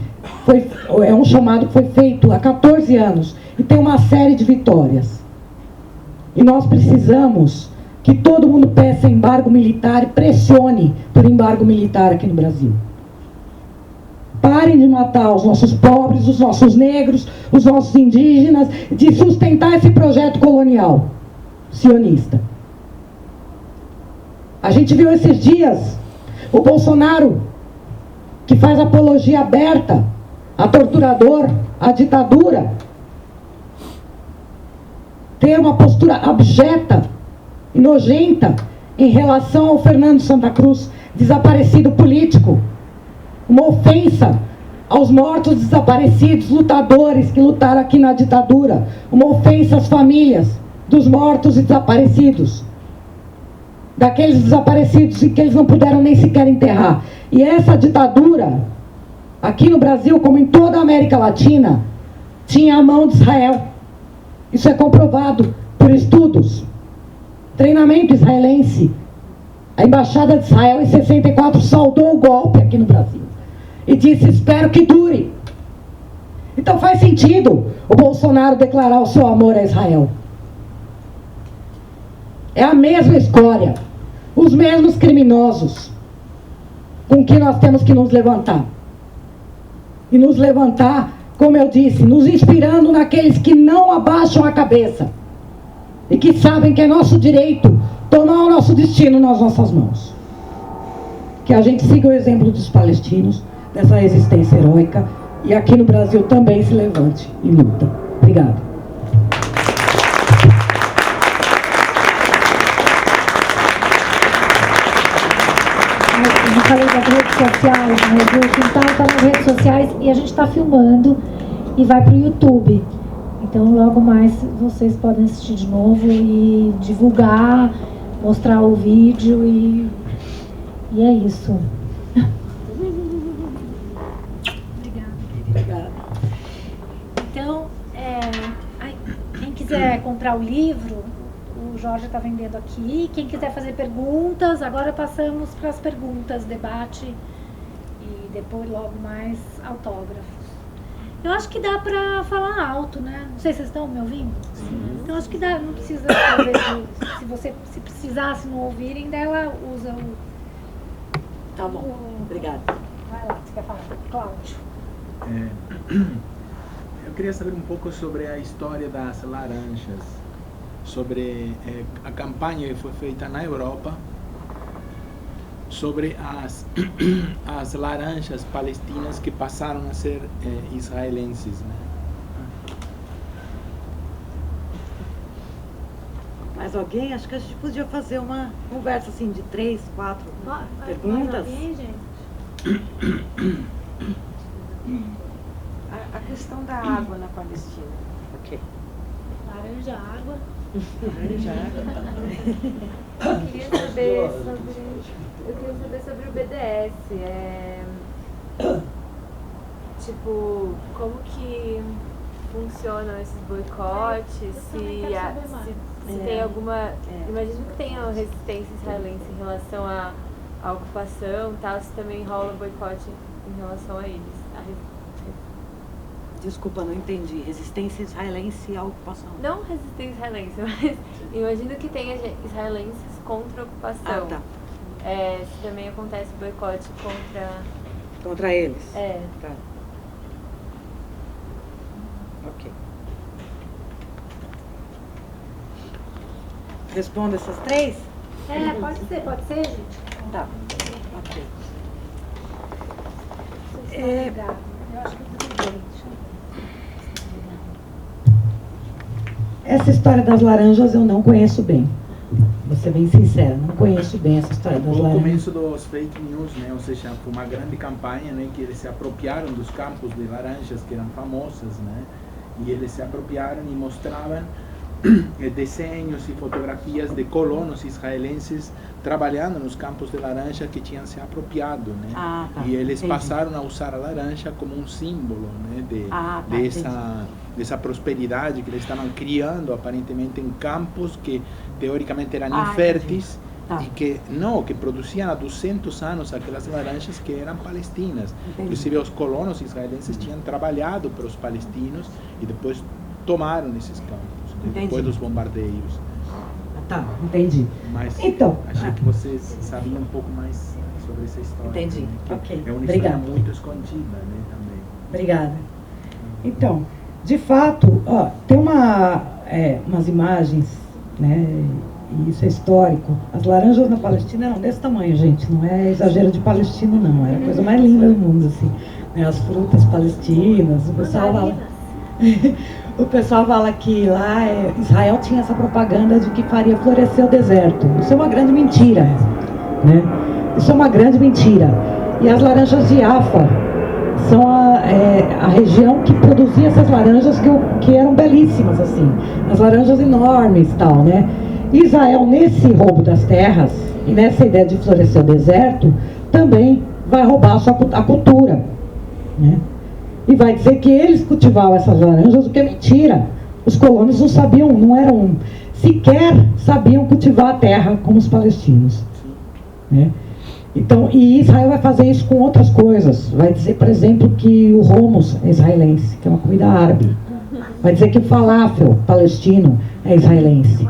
B: é um chamado que foi feito há 14 anos e tem uma série de vitórias. E nós precisamos que todo mundo peça embargo militar e pressione por embargo militar aqui no Brasil. Parem de matar os nossos pobres, os nossos negros, os nossos indígenas, de sustentar esse projeto colonial sionista. A gente viu esses dias o Bolsonaro, que faz apologia aberta a torturador, a ditadura, ter uma postura abjeta e nojenta em relação ao Fernando Santa Cruz, desaparecido político. Uma ofensa aos mortos desaparecidos, lutadores que lutaram aqui na ditadura. Uma ofensa às famílias dos mortos e desaparecidos. Daqueles desaparecidos e que eles não puderam nem sequer enterrar. E essa ditadura, aqui no Brasil, como em toda a América Latina, tinha a mão de Israel. Isso é comprovado por estudos. Treinamento israelense. A Embaixada de Israel, em 64, saudou o golpe aqui no Brasil. E disse, espero que dure. Então faz sentido o Bolsonaro declarar o seu amor a Israel. É a mesma história. Os mesmos criminosos com que nós temos que nos levantar. E nos levantar, como eu disse, nos inspirando naqueles que não abaixam a cabeça. E que sabem que é nosso direito tomar o nosso destino nas nossas mãos. Que a gente siga o exemplo dos palestinos, dessa resistência heróica, e aqui no Brasil também se levante e luta. Obrigada.
A: Eu falei das redes sociais, né? O Quintal está nas redes sociais e a gente está filmando e vai para o YouTube. Então logo mais vocês podem assistir de novo e divulgar, mostrar o vídeo e é isso.
B: Obrigada.
A: Então, quem quiser comprar o livro, o Jorge está vendendo aqui. Quem quiser fazer perguntas, agora passamos para as perguntas, debate e depois logo mais autógrafos. Eu acho que dá para falar alto, né? Não sei se vocês estão me ouvindo. Sim. Então acho que dá, não precisa, se precisasse não ouvirem, daí ela usa o...
C: Tá bom, obrigada.
A: Vai lá, você quer falar? Cláudio.
D: Eu queria saber um pouco sobre a história das laranjas, sobre a campanha que foi feita na Europa sobre as laranjas palestinas que passaram a ser israelenses, né?
C: Mais alguém? Acho que a gente podia fazer uma conversa assim de 3, 4 perguntas.
A: Alguém, gente?
E: A questão da água na Palestina.
C: Ok.
A: Laranja, água.
C: Laranja,
E: Eu queria saber sobre o BDS. Tipo, como que funcionam esses boicotes? Se tem alguma... Imagino que tenha resistência israelense em relação à ocupação e tal, se também rola boicote em relação a eles.
C: Desculpa, não entendi. Resistência israelense à ocupação.
E: Não resistência israelense, mas imagino que tenha israelenses contra a ocupação.
C: Ah, tá.
E: Se também acontece boicote
C: Contra eles? Tá. Ok. Responda essas 3?
A: Pode ser, gente.
C: Tá. Ok.
A: Eu acho que tudo bem.
B: Essa história das laranjas eu não conheço bem. Vou ser bem sincera, não conheço bem essa história das
D: O
B: laranjas.
D: começo dos fake news, né? Ou seja, foi uma grande campanha, né? Que eles se apropriaram dos campos de laranjas que eram famosas, né? E eles se apropriaram e mostravam desenhos e fotografias de colonos israelenses trabalhando nos campos de laranja que tinham se apropriado, né?
C: Ah, tá.
D: E eles
C: Entendi.
D: passaram a usar a laranja como um símbolo, né, dessa prosperidade que eles estavam criando aparentemente em campos que teoricamente eram inférteis.
C: Tá.
D: E que produziam há 200 anos aquelas laranjas que eram palestinas.
C: Entendi.
D: Inclusive os colonos israelenses tinham trabalhado para os palestinos e depois tomaram esses campos,
C: Entendi.
D: depois dos bombardeios.
B: Tá, entendi.
D: Mas
B: Então,
D: achei que vocês sabiam um pouco mais sobre essa história.
B: Entendi.
D: Né? Que
B: Ok.
D: é uma
B: Obrigada.
D: história muito escondida, né, também.
B: Obrigada. Então, de fato, ó, tem umas imagens, né, e isso é histórico. As laranjas na Palestina eram desse tamanho, gente. Não é exagero de palestino, não. É a coisa mais linda do mundo, assim. Né, as frutas palestinas, o pessoal fala que lá Israel tinha essa propaganda de que faria florescer o deserto. Isso é uma grande mentira, né? Isso é uma grande mentira. E as laranjas de Jaffa são a região que produzia essas laranjas que eram belíssimas, assim. As laranjas enormes e tal, né? Israel, nesse roubo das terras e nessa ideia de florescer o deserto, também vai roubar a cultura, né? E vai dizer que eles cultivavam essas laranjas, o que é mentira. Os colonos não sabiam, sequer sabiam cultivar a terra como os palestinos, né? Então, e Israel vai fazer isso com outras coisas. Vai dizer, por exemplo, que o hummus é israelense, que é uma comida árabe. Vai dizer que o falafel palestino é israelense.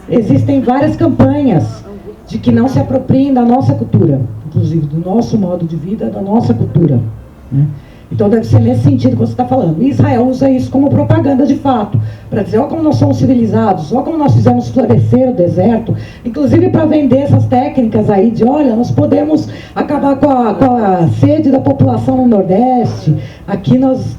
B: Existem várias campanhas de que não se apropriem da nossa cultura, inclusive do nosso modo de vida, da nossa cultura, né? Então deve ser nesse sentido que você está falando. E Israel usa isso como propaganda de fato, para dizer, olha como nós somos civilizados, olha como nós fizemos florescer o deserto, inclusive para vender essas técnicas aí de, olha, nós podemos acabar com a sede da população no Nordeste, aqui nós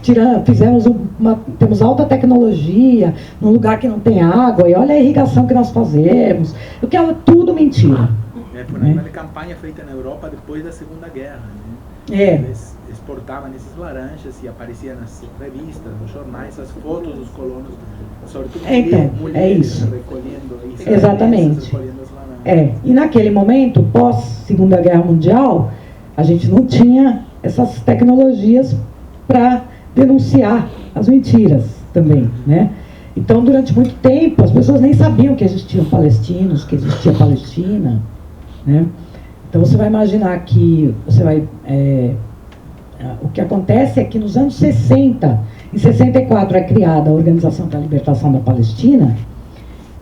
B: temos alta tecnologia, num lugar que não tem água, e olha a irrigação que nós fazemos, o que é tudo mentira.
D: Foi uma campanha feita na Europa depois da Segunda Guerra, né? Eles exportavam essas laranjas e apareciam nas revistas, nos jornais, as fotos dos colonos, sobretudo mulheres recolhendo isso.
B: Exatamente.
D: Recolhendo as laranjas.
B: E naquele momento, pós Segunda Guerra Mundial, a gente não tinha essas tecnologias para denunciar as mentiras também, né? Então, durante muito tempo, as pessoas nem sabiam que existiam palestinos, que existia Palestina, né? Então, você vai imaginar que o que acontece é que nos anos 60, em 64 é criada a Organização para a Libertação da Palestina,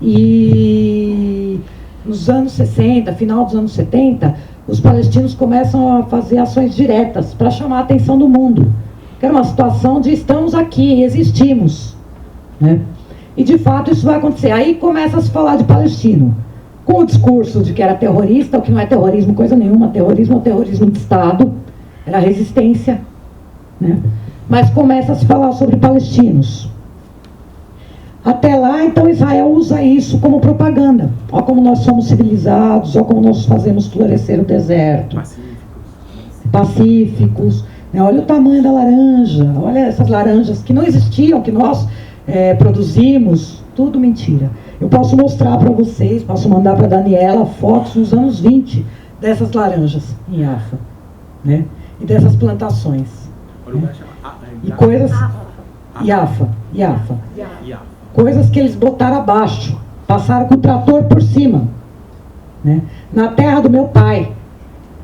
B: e nos anos 60, final dos anos 70, os palestinos começam a fazer ações diretas para chamar a atenção do mundo. Que era uma situação de estamos aqui, existimos, né? E de fato isso vai acontecer. Aí começa a se falar de palestino, com o discurso de que era terrorista, o que não é terrorismo, coisa nenhuma. Terrorismo é o terrorismo de Estado, era resistência, né? Mas começa a se falar sobre palestinos. Até lá, então, Israel usa isso como propaganda. Olha como nós somos civilizados, olha como nós fazemos florescer o deserto. Pacíficos. Né? Olha o tamanho da laranja, olha essas laranjas que não existiam, que nós produzimos. Tudo mentira. Eu posso mostrar para vocês, posso mandar para a Daniela fotos nos anos 20 dessas laranjas em Jaffa, né? E dessas plantações. E coisas... Jaffa. Coisas que eles botaram abaixo, passaram com o trator por cima, né? Na terra do meu pai,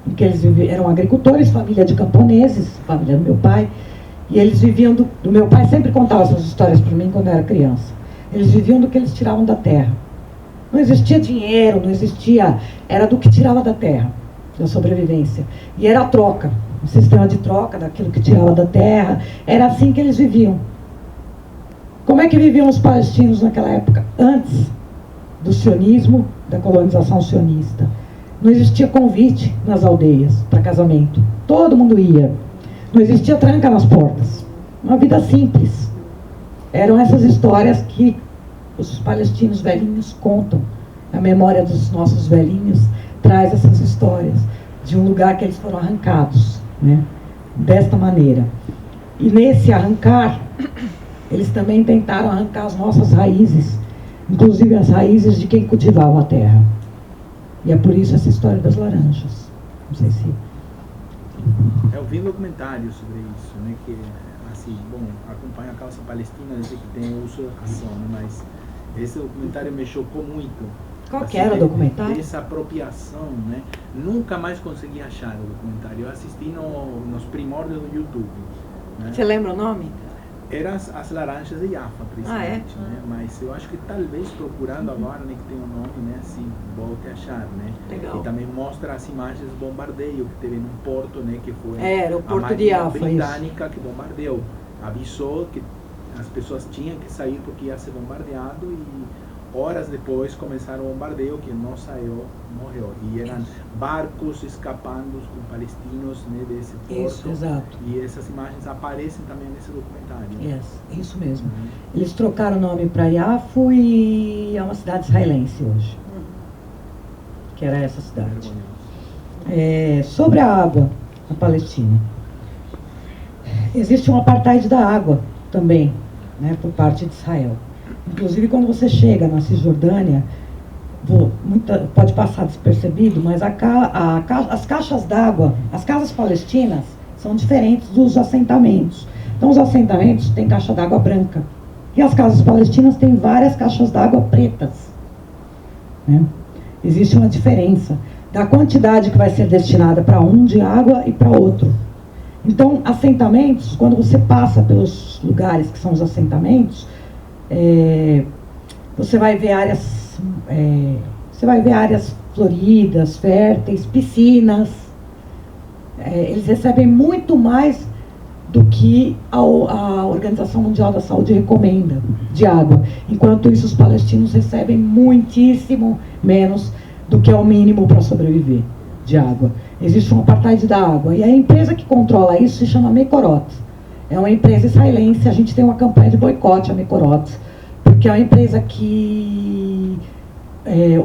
B: porque eles eram agricultores, família de camponeses, família do meu pai, e eles viviam do meu pai sempre contava essas histórias para mim quando eu era criança. Eles viviam do que eles tiravam da terra. Não existia dinheiro, não existia, era do que tirava da terra, da sobrevivência. E era a troca, um sistema de troca daquilo que tirava da terra, era assim que eles viviam. Como é que viviam os palestinos naquela época? Antes do sionismo, da colonização sionista. Não existia convite nas aldeias para casamento. Todo mundo ia. Não existia tranca nas portas. Uma vida simples. Eram essas histórias que os palestinos velhinhos contam. A memória dos nossos velhinhos traz essas histórias de um lugar que eles foram arrancados, né? Desta maneira. E nesse arrancar, eles também tentaram arrancar as nossas raízes, inclusive as raízes de quem cultivava a terra. E é por isso essa história das laranjas. Não sei se...
D: Eu vi um documentário sobre isso, né, que, assim, bom, acompanho a causa palestina desde que tem uso e razão, né, mas esse documentário me chocou muito.
B: Qual que era o documentário?
D: Essa apropriação, né? Nunca mais consegui achar o documentário. Eu assisti nos primórdios do YouTube. Né?
C: Você lembra o nome?
D: Eram as laranjas de Jaffa, principalmente, né? Mas eu acho que talvez procurando agora, né, que tem um nome, né, assim, volte a achar, né?
C: Legal.
D: E também mostra as imagens do bombardeio que teve num porto, né, que foi
B: Era o porto de
D: Marinha
B: Jaffa,
D: britânica isso. Que bombardeou. Avisou que as pessoas tinham que sair porque ia ser bombardeado e horas depois começaram o bombardeio, que não saiu, morreu. E eram barcos escapando com palestinos, né, desse porto.
B: Isso, exato.
D: E essas imagens aparecem também nesse documentário.
B: Isso mesmo. Eles trocaram o nome para Yafo e é uma cidade israelense hoje. Que era essa cidade. Sobre a água na Palestina. Existe um apartheid da água também, né, por parte de Israel. Inclusive, quando você chega na Cisjordânia, pode passar despercebido, mas as caixas d'água, as casas palestinas, são diferentes dos assentamentos. Então, os assentamentos têm caixa d'água branca. E as casas palestinas têm várias caixas d'água pretas. Né? Existe uma diferença da quantidade que vai ser destinada para um de água e para outro. Então, assentamentos, quando você passa pelos lugares que são os assentamentos, você vai ver áreas floridas, férteis, piscinas. Eles recebem muito mais do que a Organização Mundial da Saúde recomenda de água. Enquanto isso, os palestinos recebem muitíssimo menos do que é o mínimo para sobreviver de água. Existe um apartheid da água. E a empresa que controla isso se chama Mekorot. É uma empresa israelense, a gente tem uma campanha de boicote a Mekorot, porque é uma empresa que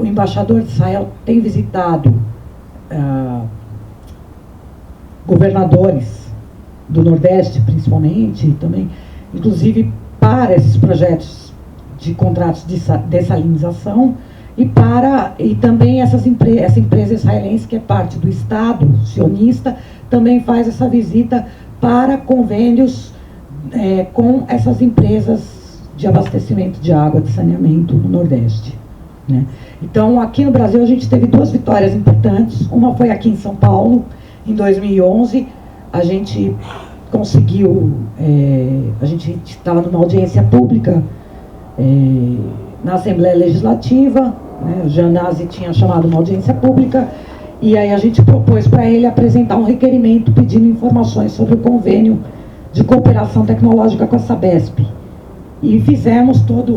B: o embaixador de Israel tem visitado governadores do Nordeste, principalmente, e também, inclusive, para esses projetos de contratos de dessalinização, e também essa empresa israelense, que é parte do Estado sionista, também faz essa visita para convênios com essas empresas de abastecimento de água, de saneamento no Nordeste. Né? Então, aqui no Brasil, a gente teve 2 vitórias importantes. Uma foi aqui em São Paulo, em 2011. A gente conseguiu, a gente estava numa audiência pública na Assembleia Legislativa, né? O Janazzi tinha chamado uma audiência pública, e aí a gente propôs para ele apresentar um requerimento pedindo informações sobre o convênio de cooperação tecnológica com a Sabesp. E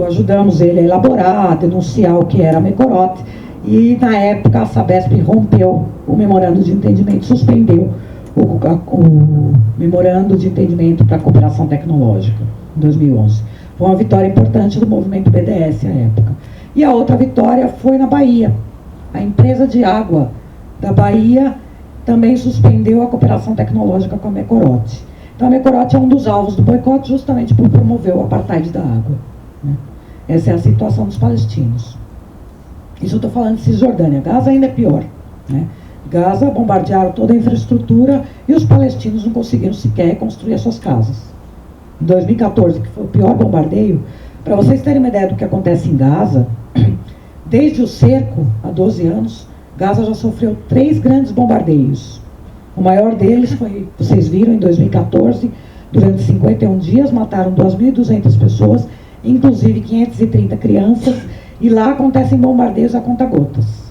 B: ajudamos ele a elaborar, a denunciar o que era a Mekorot, e na época a Sabesp rompeu o memorando de entendimento, suspendeu o memorando de entendimento para a cooperação tecnológica, em 2011. Foi uma vitória importante do movimento BDS à época. E a outra vitória foi na Bahia. A empresa de água da Bahia também suspendeu a cooperação tecnológica com a Mekorot. Então a Mekorot é um dos alvos do boicote justamente por promover o apartheid da água. Né? Essa é a situação dos palestinos. Isso eu estou falando de Cisjordânia. Gaza ainda é pior. Né? Gaza bombardearam toda a infraestrutura e os palestinos não conseguiram sequer reconstruir as suas casas. Em 2014, que foi o pior bombardeio, para vocês terem uma ideia do que acontece em Gaza, desde o cerco, há 12 anos, Gaza já sofreu 3 grandes bombardeios. O maior deles foi, vocês viram, em 2014, durante 51 dias, mataram 2.200 pessoas, inclusive 530 crianças, e lá acontecem bombardeios a conta-gotas.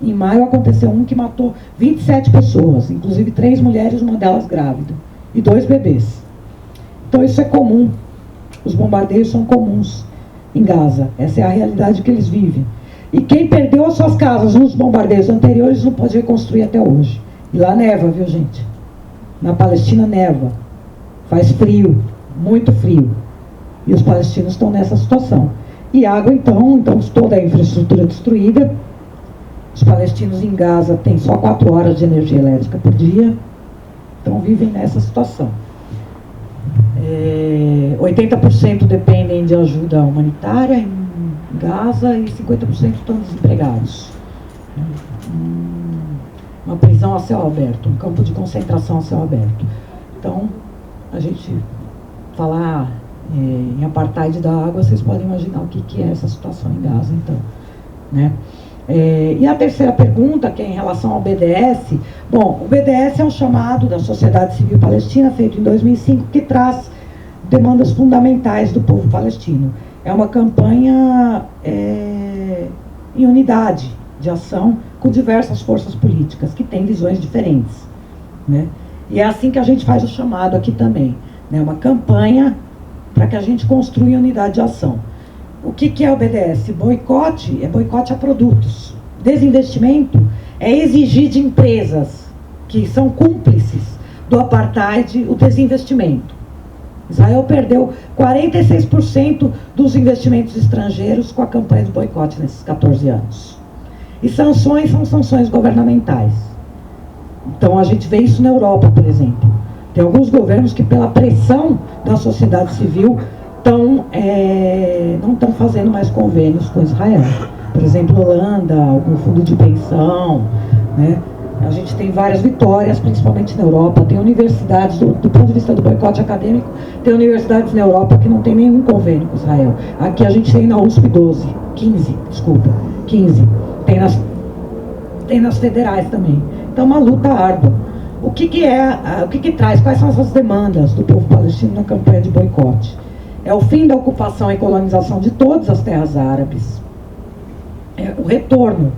B: Em maio aconteceu um que matou 27 pessoas, inclusive 3 mulheres, uma delas grávida, e 2 bebês. Então isso é comum, os bombardeios são comuns em Gaza, essa é a realidade que eles vivem. E quem perdeu as suas casas nos bombardeios anteriores não pode reconstruir até hoje. E lá neva, viu, gente? Na Palestina neva, faz frio, muito frio. E os palestinos estão nessa situação. E água, então toda a infraestrutura destruída. Os palestinos em Gaza têm só 4 horas de energia elétrica por dia. Então vivem nessa situação. 80% dependem de ajuda humanitária, Gaza e 50% estão desempregados. Uma prisão a céu aberto, um campo de concentração a céu aberto. Então, a gente falar em apartheid da água, vocês podem imaginar o que é essa situação em Gaza, então, né? E a terceira pergunta, que é em relação ao BDS. Bom, o BDS é um chamado da sociedade civil palestina, feito em 2005, que traz demandas fundamentais do povo palestino. É uma campanha em unidade de ação com diversas forças políticas, que têm visões diferentes, né? E é assim que a gente faz o chamado aqui também, né? Uma campanha para que a gente construa unidade de ação. O que é o BDS? Boicote é boicote a produtos. Desinvestimento é exigir de empresas que são cúmplices do apartheid o desinvestimento. Israel perdeu 46% dos investimentos estrangeiros com a campanha de boicote nesses 14 anos. E sanções são sanções governamentais. Então a gente vê isso na Europa, por exemplo. Tem alguns governos que, pela pressão da sociedade civil, não estão fazendo mais convênios com Israel. Por exemplo, Holanda, algum fundo de pensão, né? A gente tem várias vitórias, principalmente na Europa. Tem universidades, do ponto de vista do boicote acadêmico, tem universidades na Europa que não tem nenhum convênio com Israel. Aqui a gente tem na USP 15. Tem nas federais também. Então, uma luta árdua. O que traz? Quais são essas demandas do povo palestino na campanha de boicote? É o fim da ocupação e colonização de todas as terras árabes. É o retorno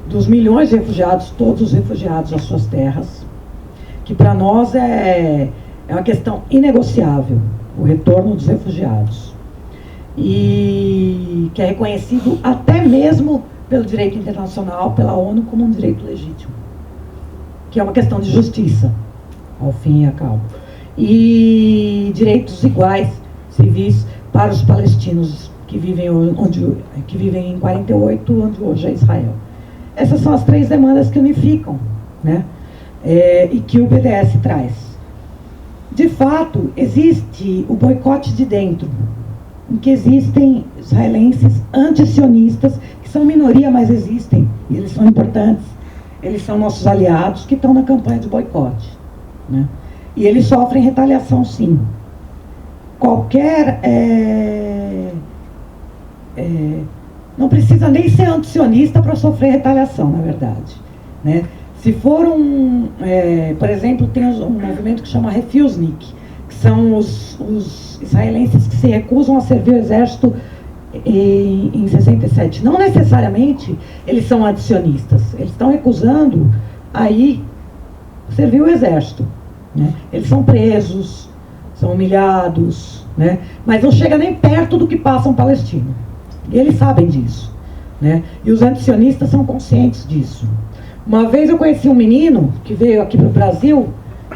B: dos milhões de refugiados, todos os refugiados às suas terras, que para nós é uma questão inegociável, o retorno dos refugiados. E que é reconhecido até mesmo pelo direito internacional, pela ONU, como um direito legítimo. Que é uma questão de justiça, ao fim e ao cabo. E direitos iguais, civis, para os palestinos que vivem em 48, onde hoje é Israel. Essas são as três demandas que unificam, né? E que o BDS traz. De fato, existe o boicote de dentro, em que existem israelenses antisionistas, que são minoria, mas existem, e eles são importantes. Eles são nossos aliados que estão na campanha de boicote, né? E eles sofrem retaliação, sim. Não precisa nem ser antisionista para sofrer retaliação, na verdade, né? Se for por exemplo, tem um movimento que chama Refusnik, que são os israelenses que se recusam a servir o exército em 67. Não necessariamente eles são antisionistas, eles estão recusando aí servir o exército, né? Eles são presos, são humilhados, né? Mas não chega nem perto do que passa um palestino. E eles sabem disso, né? E os antisionistas são conscientes disso. Uma vez eu conheci um menino que veio aqui para o Brasil.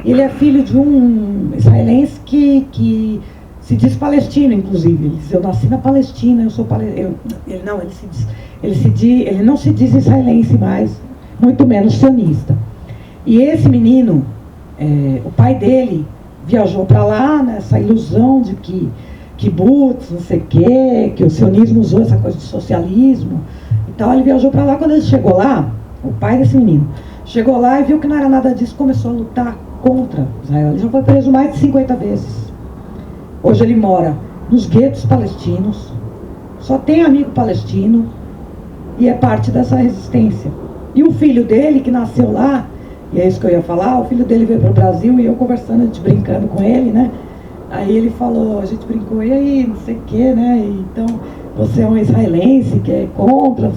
B: Ele é filho de um israelense que se diz palestino, inclusive. Ele diz: eu nasci na Palestina, eu sou palestino. Ele não se diz israelense mais, muito menos sionista. E esse menino, o pai dele viajou para lá nessa ilusão de que kibbutz, não sei o quê, que o sionismo usou essa coisa de socialismo. Então ele viajou para lá. Quando ele chegou lá, o pai desse menino chegou lá e viu que não era nada disso, começou a lutar contra Israel. Ele já foi preso mais de 50 vezes. Hoje ele mora nos guetos palestinos, só tem amigo palestino e é parte dessa resistência. E o filho dele, que nasceu lá, e é isso que eu ia falar, o filho dele veio para o Brasil e eu conversando, a gente brincando com ele, né? Aí ele falou, a gente brincou, e aí, não sei o quê, né? Então, você é um israelense que é contra...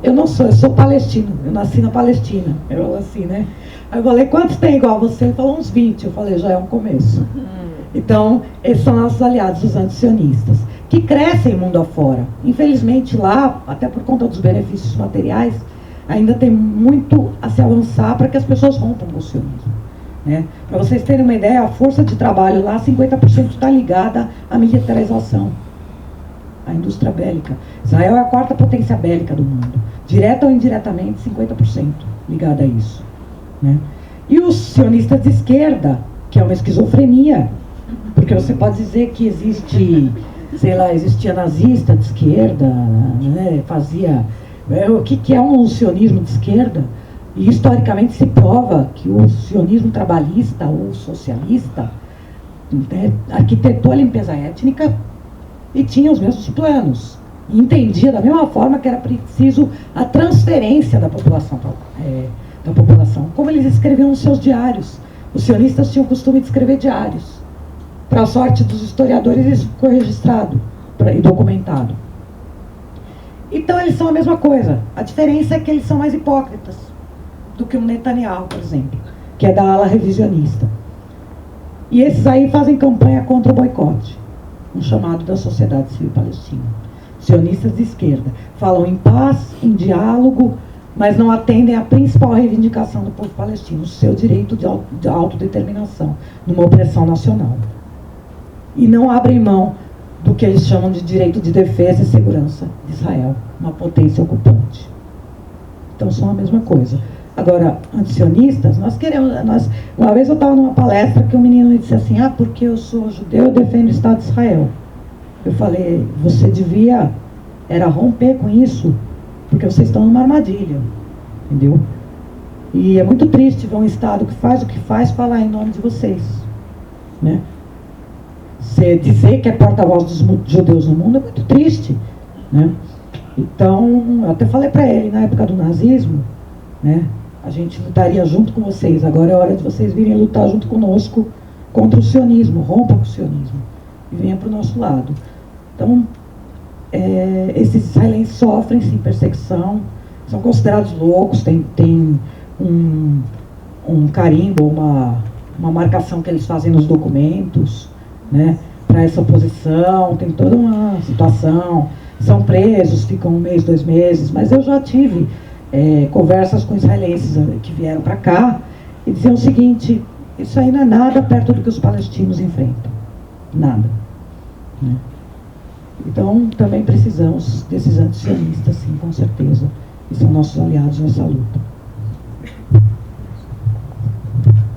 B: Eu não sou, eu sou palestino, eu nasci na Palestina. Eu falei assim, né? Aí eu falei, quantos tem igual a você? Ele falou, uns 20. Eu falei, já é um começo. Então, esses são nossos aliados, os antisionistas, que crescem mundo afora. Infelizmente lá, até por conta dos benefícios materiais, ainda tem muito a se avançar para que as pessoas rompam com o sionismo, né? Para vocês terem uma ideia, a força de trabalho lá, 50% está ligada à militarização, à indústria bélica. Israel é a quarta potência bélica do mundo, direta ou indiretamente, 50% ligada a isso, né? E os sionistas de esquerda, que é uma esquizofrenia, porque você pode dizer que existe sei lá, existia nazista de esquerda, né, fazia... o que é um sionismo de esquerda? E historicamente se prova que o sionismo trabalhista ou socialista, né, arquitetou a limpeza étnica e tinha os mesmos planos. E entendia da mesma forma que era preciso a transferência da população, como eles escreviam nos seus diários. Os sionistas tinham o costume de escrever diários. Para a sorte dos historiadores, isso ficou registrado e documentado. Então, eles são a mesma coisa. A diferença é que eles são mais hipócritas do que o Netanyahu, por exemplo, que é da ala revisionista. E esses aí fazem campanha contra o boicote, um chamado da sociedade civil palestina. Sionistas de esquerda falam em paz, em diálogo, mas não atendem à principal reivindicação do povo palestino, o seu direito de autodeterminação, numa opressão nacional. E não abrem mão do que eles chamam de direito de defesa e segurança de Israel, uma potência ocupante. Então são a mesma coisa. Agora, antisionistas, uma vez eu estava numa palestra que um menino me disse assim, porque eu sou judeu, eu defendo o Estado de Israel. Eu falei, você devia romper com isso, porque vocês estão numa armadilha, entendeu? E é muito triste ver um Estado que faz o que faz falar em nome de vocês, né? Você dizer que é porta-voz dos judeus no mundo é muito triste, né? Então, eu até falei para ele, na época do nazismo, né? A gente lutaria junto com vocês, agora é hora de vocês virem lutar junto conosco contra o sionismo, rompa com o sionismo e venha para o nosso lado. Então, esses israelenses sofrem, sim, perseguição, são considerados loucos, tem um carimbo, uma marcação que eles fazem nos documentos, né, para essa oposição, tem toda uma situação, são presos, ficam 1 mês, 2 meses, mas eu já tive conversas com israelenses que vieram para cá e diziam o seguinte, isso aí não é nada perto do que os palestinos enfrentam, nada, né? Então também precisamos desses antisionistas, sim, com certeza, e são nossos aliados nessa luta.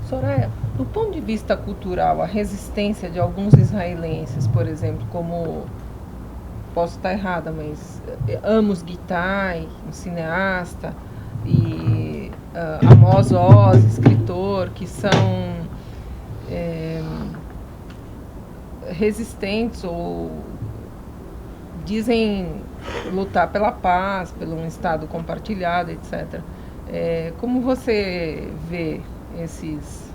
F: Soraya, do ponto de vista cultural, a resistência de alguns israelenses, por exemplo, como, posso estar errada, mas Amos Gitai, um cineasta, e Amos Oz, escritor, que são resistentes ou dizem lutar pela paz, pelo um Estado compartilhado, etc. Como você vê esses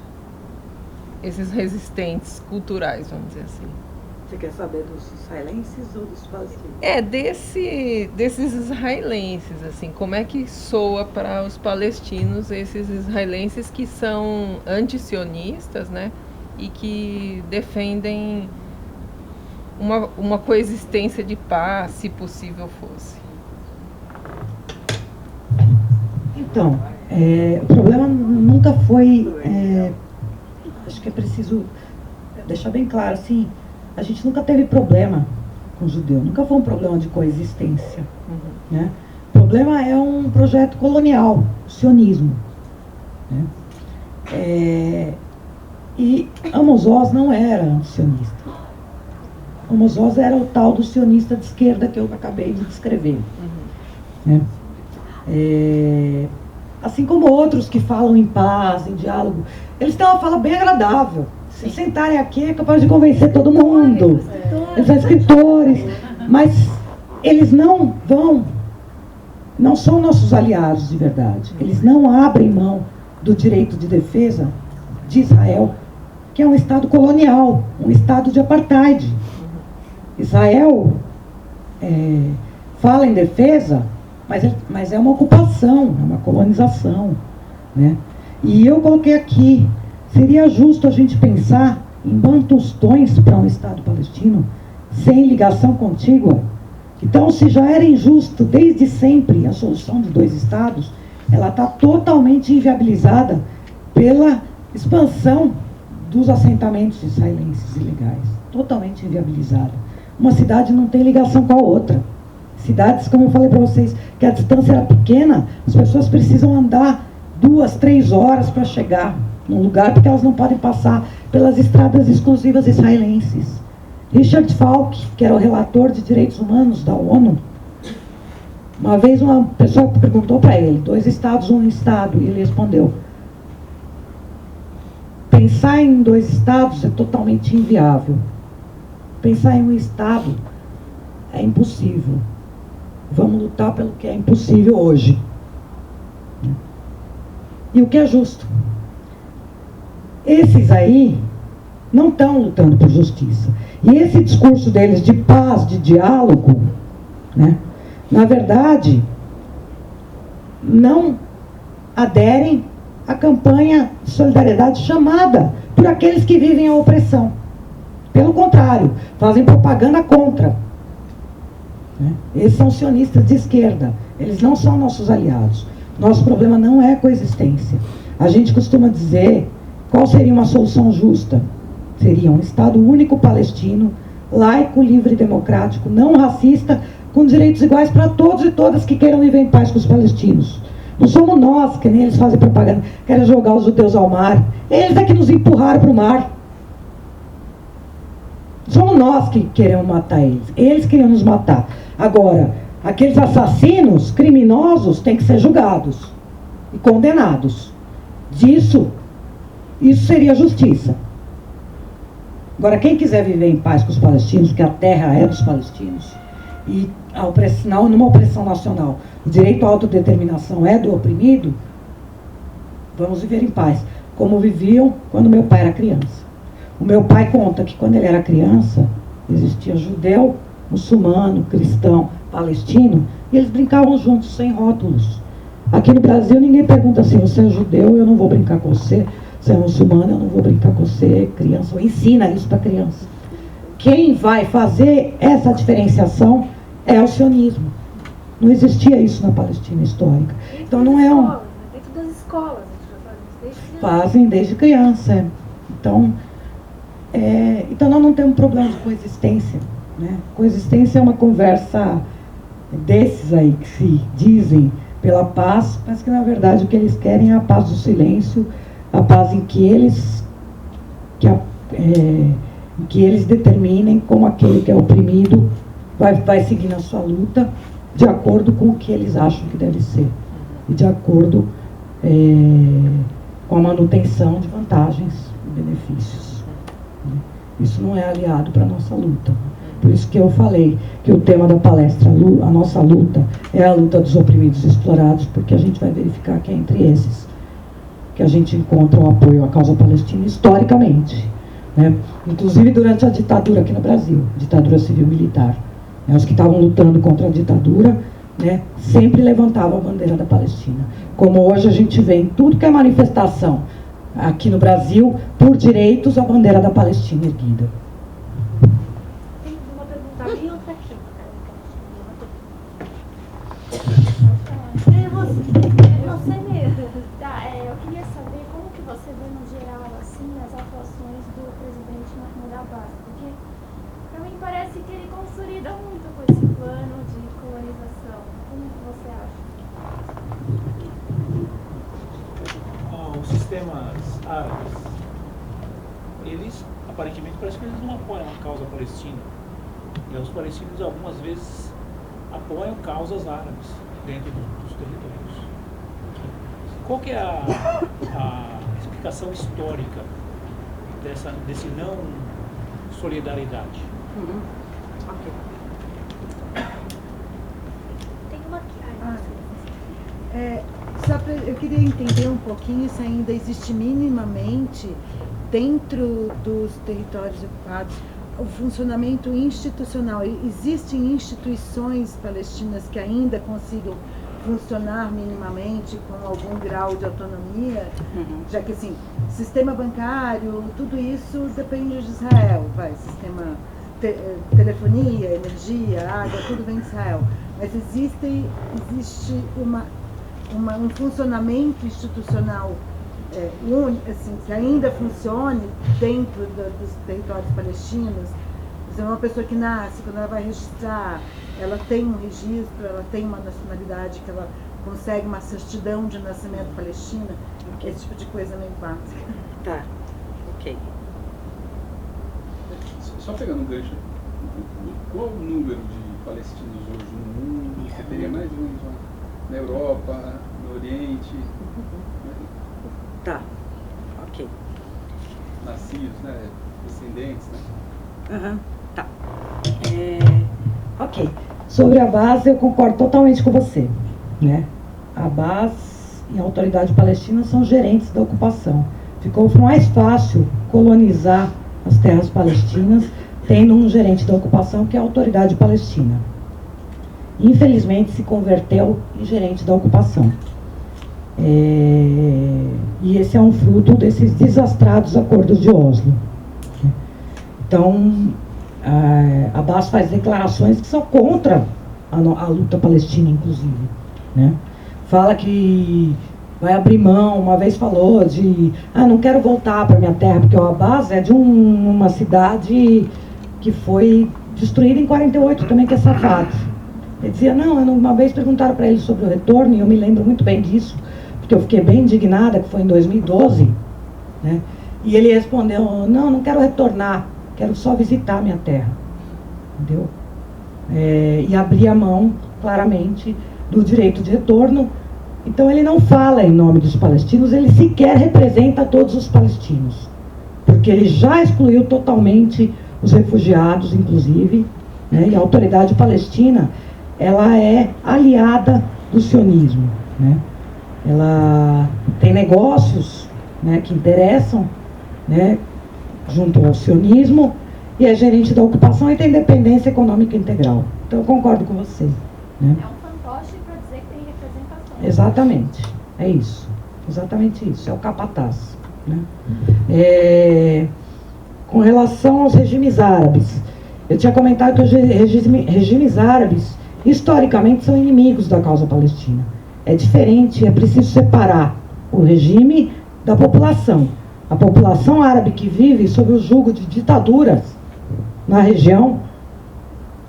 F: resistentes culturais, vamos dizer assim?
C: Você quer saber dos israelenses ou dos palestinos?
F: Desses israelenses, assim, como é que soa para os palestinos esses israelenses que são antisionistas, né, e que defendem uma coexistência de paz, se possível fosse?
B: Então, o problema nunca foi, acho que é preciso deixar bem claro, assim, a gente nunca teve problema com o judeu, nunca foi um problema de coexistência, né? O problema é um projeto colonial, o sionismo, né? E Amos Oz não era antisionista. Amos Oz era o tal do sionista de esquerda que eu acabei de descrever, né? Assim como outros que falam em paz, em diálogo, eles têm uma fala bem agradável. Se sentarem aqui é capaz de convencer todo mundo. Eles são escritores, mas eles não são nossos aliados de verdade. Eles não abrem mão do direito de defesa de Israel, que é um Estado colonial, um Estado de apartheid. Israel fala em defesa, mas é uma ocupação, é uma colonização, né? E eu coloquei aqui, seria justo a gente pensar em bantustões para um Estado palestino sem ligação contígua? Então, se já era injusto desde sempre a solução de 2 Estados, ela está totalmente inviabilizada pela expansão dos assentamentos israelenses ilegais, totalmente inviabilizada. Uma cidade não tem ligação com a outra. Cidades, como eu falei para vocês, que a distância era pequena, as pessoas precisam andar 2, 3 horas para chegar num lugar, porque elas não podem passar pelas estradas exclusivas israelenses. Richard Falk, que era o relator de direitos humanos da ONU, uma vez uma pessoa perguntou para ele, 2 estados, 1 estado, e ele respondeu: pensar em 2 estados é totalmente inviável. Pensar em 1 estado é impossível. Vamos lutar pelo que é impossível hoje. E o que é justo. Esses aí não estão lutando por justiça. E esse discurso deles de paz, de diálogo, né, na verdade, não aderem à campanha de solidariedade chamada por aqueles que vivem a opressão. Pelo contrário, fazem propaganda contra. Eles são sionistas de esquerda. Eles não são nossos aliados. Nosso problema não é a coexistência. A gente costuma dizer qual seria uma solução justa. Seria um Estado único palestino, laico, livre e democrático, não racista, com direitos iguais para todos e todas que queiram viver em paz com os palestinos. Não somos nós, que nem eles fazem propaganda, querem jogar os judeus ao mar. Eles é que nos empurraram para o mar. Somos nós que queremos matar eles. Eles queriam nos matar. Agora, aqueles assassinos, criminosos, têm que ser julgados e condenados. Isso seria justiça. Agora, quem quiser viver em paz com os palestinos, que a terra é dos palestinos, e a opressão, numa opressão nacional, o direito à autodeterminação é do oprimido, vamos viver em paz, como viviam quando meu pai era criança. O meu pai conta que quando ele era criança, existia judeu, muçulmano, cristão, palestino, e eles brincavam juntos, sem rótulos. Aqui no Brasil, ninguém pergunta assim: você é judeu, eu não vou brincar com você; você é muçulmano, eu não vou brincar com você, criança. Ou ensina isso para a criança. Quem vai fazer essa diferenciação é o sionismo. Não existia isso na Palestina histórica. Então não é um...
E: Dentro das escolas,
B: fazem desde criança. Então nós não temos problema de coexistência, né? Coexistência é uma conversa desses aí que se dizem pela paz, mas que na verdade o que eles querem é a paz do silêncio, a paz em que eles determinem como aquele que é oprimido vai seguir na sua luta de acordo com o que eles acham que deve ser e de acordo com a manutenção de vantagens e benefícios. Isso não é aliado para a nossa luta. Por isso que eu falei que o tema da palestra, a nossa luta, é a luta dos oprimidos e explorados, porque a gente vai verificar que é entre esses que a gente encontra o apoio à causa palestina historicamente, né? Inclusive durante a ditadura aqui no Brasil, ditadura civil-militar, né? Os que estavam lutando contra a ditadura, né, sempre levantavam a bandeira da Palestina. Como hoje a gente vê em tudo que é manifestação aqui no Brasil, por direitos, a bandeira da Palestina erguida.
E: Tem uma pergunta ali e outra aqui.
G: Você mesmo. Eu queria saber como que você vê no geral assim as atuações do presidente Mahmoud Abbas, porque para mim parece que ele consolida muito com esse plano de colonização. Como que você acha?
H: Os sistemas árabes, eles aparentemente parece que eles não apoiam a causa palestina. E os palestinos algumas vezes apoiam causas árabes dentro dos territórios. Qual que é a explicação histórica desse não solidariedade?
C: Ok.
E: Tem uma aqui.
C: Eu queria entender um pouquinho se ainda existe minimamente, dentro dos territórios ocupados, o funcionamento institucional. Existem instituições palestinas que ainda consigam funcionar minimamente com algum grau de autonomia, já que assim, sistema bancário, tudo isso depende de Israel, sistema telefonia, energia, água, tudo vem de Israel. Mas existe um funcionamento institucional assim, que ainda funcione dentro dos territórios palestinos. Uma pessoa que nasce, quando ela vai registrar, ela tem um registro, ela tem uma nacionalidade, que ela consegue uma certidão de nascimento palestina, esse tipo de coisa meio básica.
I: Tá, ok. Só pegando um gancho, qual o número de palestinos hoje no mundo? Você teria mais de um na Europa, no Oriente?
B: Tá, ok.
I: Nascidos, né? Descendentes, né?
B: Tá. Ok. Sobre a base, eu concordo totalmente com você, né? A base e a autoridade palestina são gerentes da ocupação. Ficou mais fácil colonizar as terras palestinas tendo um gerente da ocupação que é a autoridade palestina. Infelizmente se converteu em gerente da ocupação. E esse é um fruto desses desastrados acordos de Oslo. Então, a Abbas faz declarações que são contra a luta palestina, inclusive, né? Fala que vai abrir mão, uma vez falou de não quero voltar para minha terra, porque o Abbas é de uma cidade que foi destruída em 48 também, que é Safad. Ele dizia, uma vez perguntaram para ele sobre o retorno, e eu me lembro muito bem disso, porque eu fiquei bem indignada, que foi em 2012, né? E ele respondeu, não quero retornar, quero só visitar a minha terra, entendeu? E abrir a mão, claramente, do direito de retorno. Então ele não fala em nome dos palestinos, ele sequer representa todos os palestinos, porque ele já excluiu totalmente os refugiados, inclusive, né? E a autoridade palestina, ela é aliada do sionismo, né? Ela tem negócios, né, que interessam, né, junto ao sionismo, e é gerente da ocupação e tem independência econômica integral. Então eu concordo com você, né?
G: É um fantoche para dizer que tem representação.
B: Exatamente, é isso. Exatamente isso, é o capataz, né? Com relação aos regimes árabes, eu tinha comentado que os regimes árabes, historicamente, são inimigos da causa palestina. É diferente, é preciso separar o regime da população. A população árabe que vive sob o jugo de ditaduras na região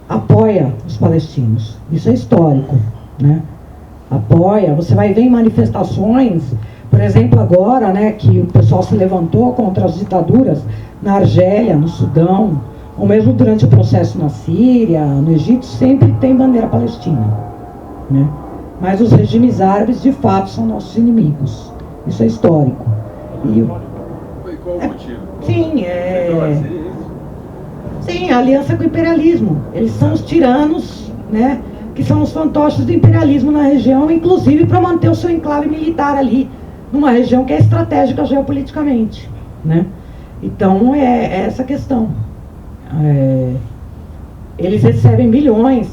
B: apoia os palestinos. Isso é histórico, né? Apoia, você vai ver em manifestações, por exemplo, agora, né, que o pessoal se levantou contra as ditaduras na Argélia, no Sudão, ou mesmo durante o processo na Síria, no Egito, sempre tem bandeira palestina, né? Mas os regimes árabes, de fato, são nossos inimigos. Isso é histórico.
I: E qual o motivo?
B: Sim, a aliança com o imperialismo. Eles são os tiranos, né, que são os fantoches do imperialismo na região, inclusive para manter o seu enclave militar ali, numa região que é estratégica geopoliticamente, né? Então, é essa questão. Eles recebem milhões,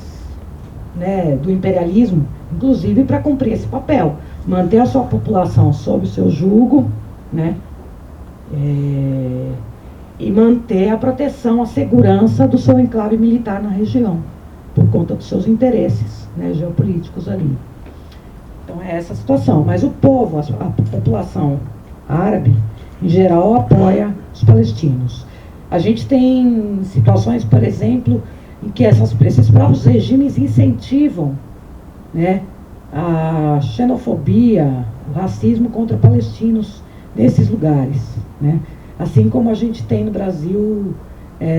B: né, do imperialismo, inclusive para cumprir esse papel, manter a sua população sob o seu jugo, né, e manter a proteção, a segurança do seu enclave militar na região, por conta dos seus interesses, né, geopolíticos ali. Então é essa a situação. Mas o povo, a população árabe, em geral, apoia os palestinos. A gente tem situações, por exemplo, em que esses próprios regimes incentivam, né, a xenofobia, o racismo contra palestinos nesses lugares, né? Assim como a gente tem no Brasil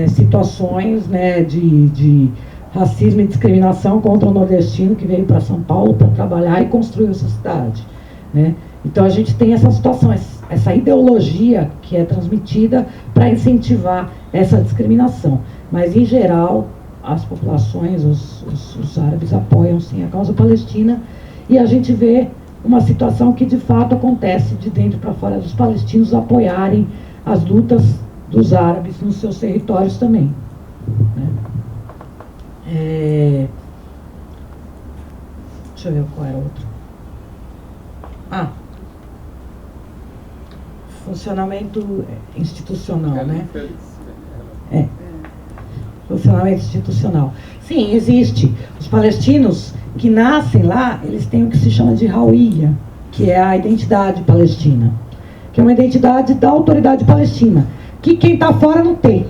B: situações, né, de racismo e discriminação contra o nordestino que veio para São Paulo para trabalhar e construiu essa cidade, né? Então a gente tem essa situação, essa ideologia que é transmitida para incentivar essa discriminação. Mas, em geral, as populações, os árabes apoiam sim a causa palestina, e a gente vê uma situação que de fato acontece de dentro para fora, dos palestinos apoiarem as lutas dos árabes nos seus territórios também, né? Deixa eu ver qual era o outro. Funcionamento institucional, né? Funcionamento institucional. Sim, existe. Os palestinos que nascem lá, eles têm o que se chama de Hawiyya, que é a identidade palestina, que é uma identidade da autoridade palestina, que quem está fora não tem.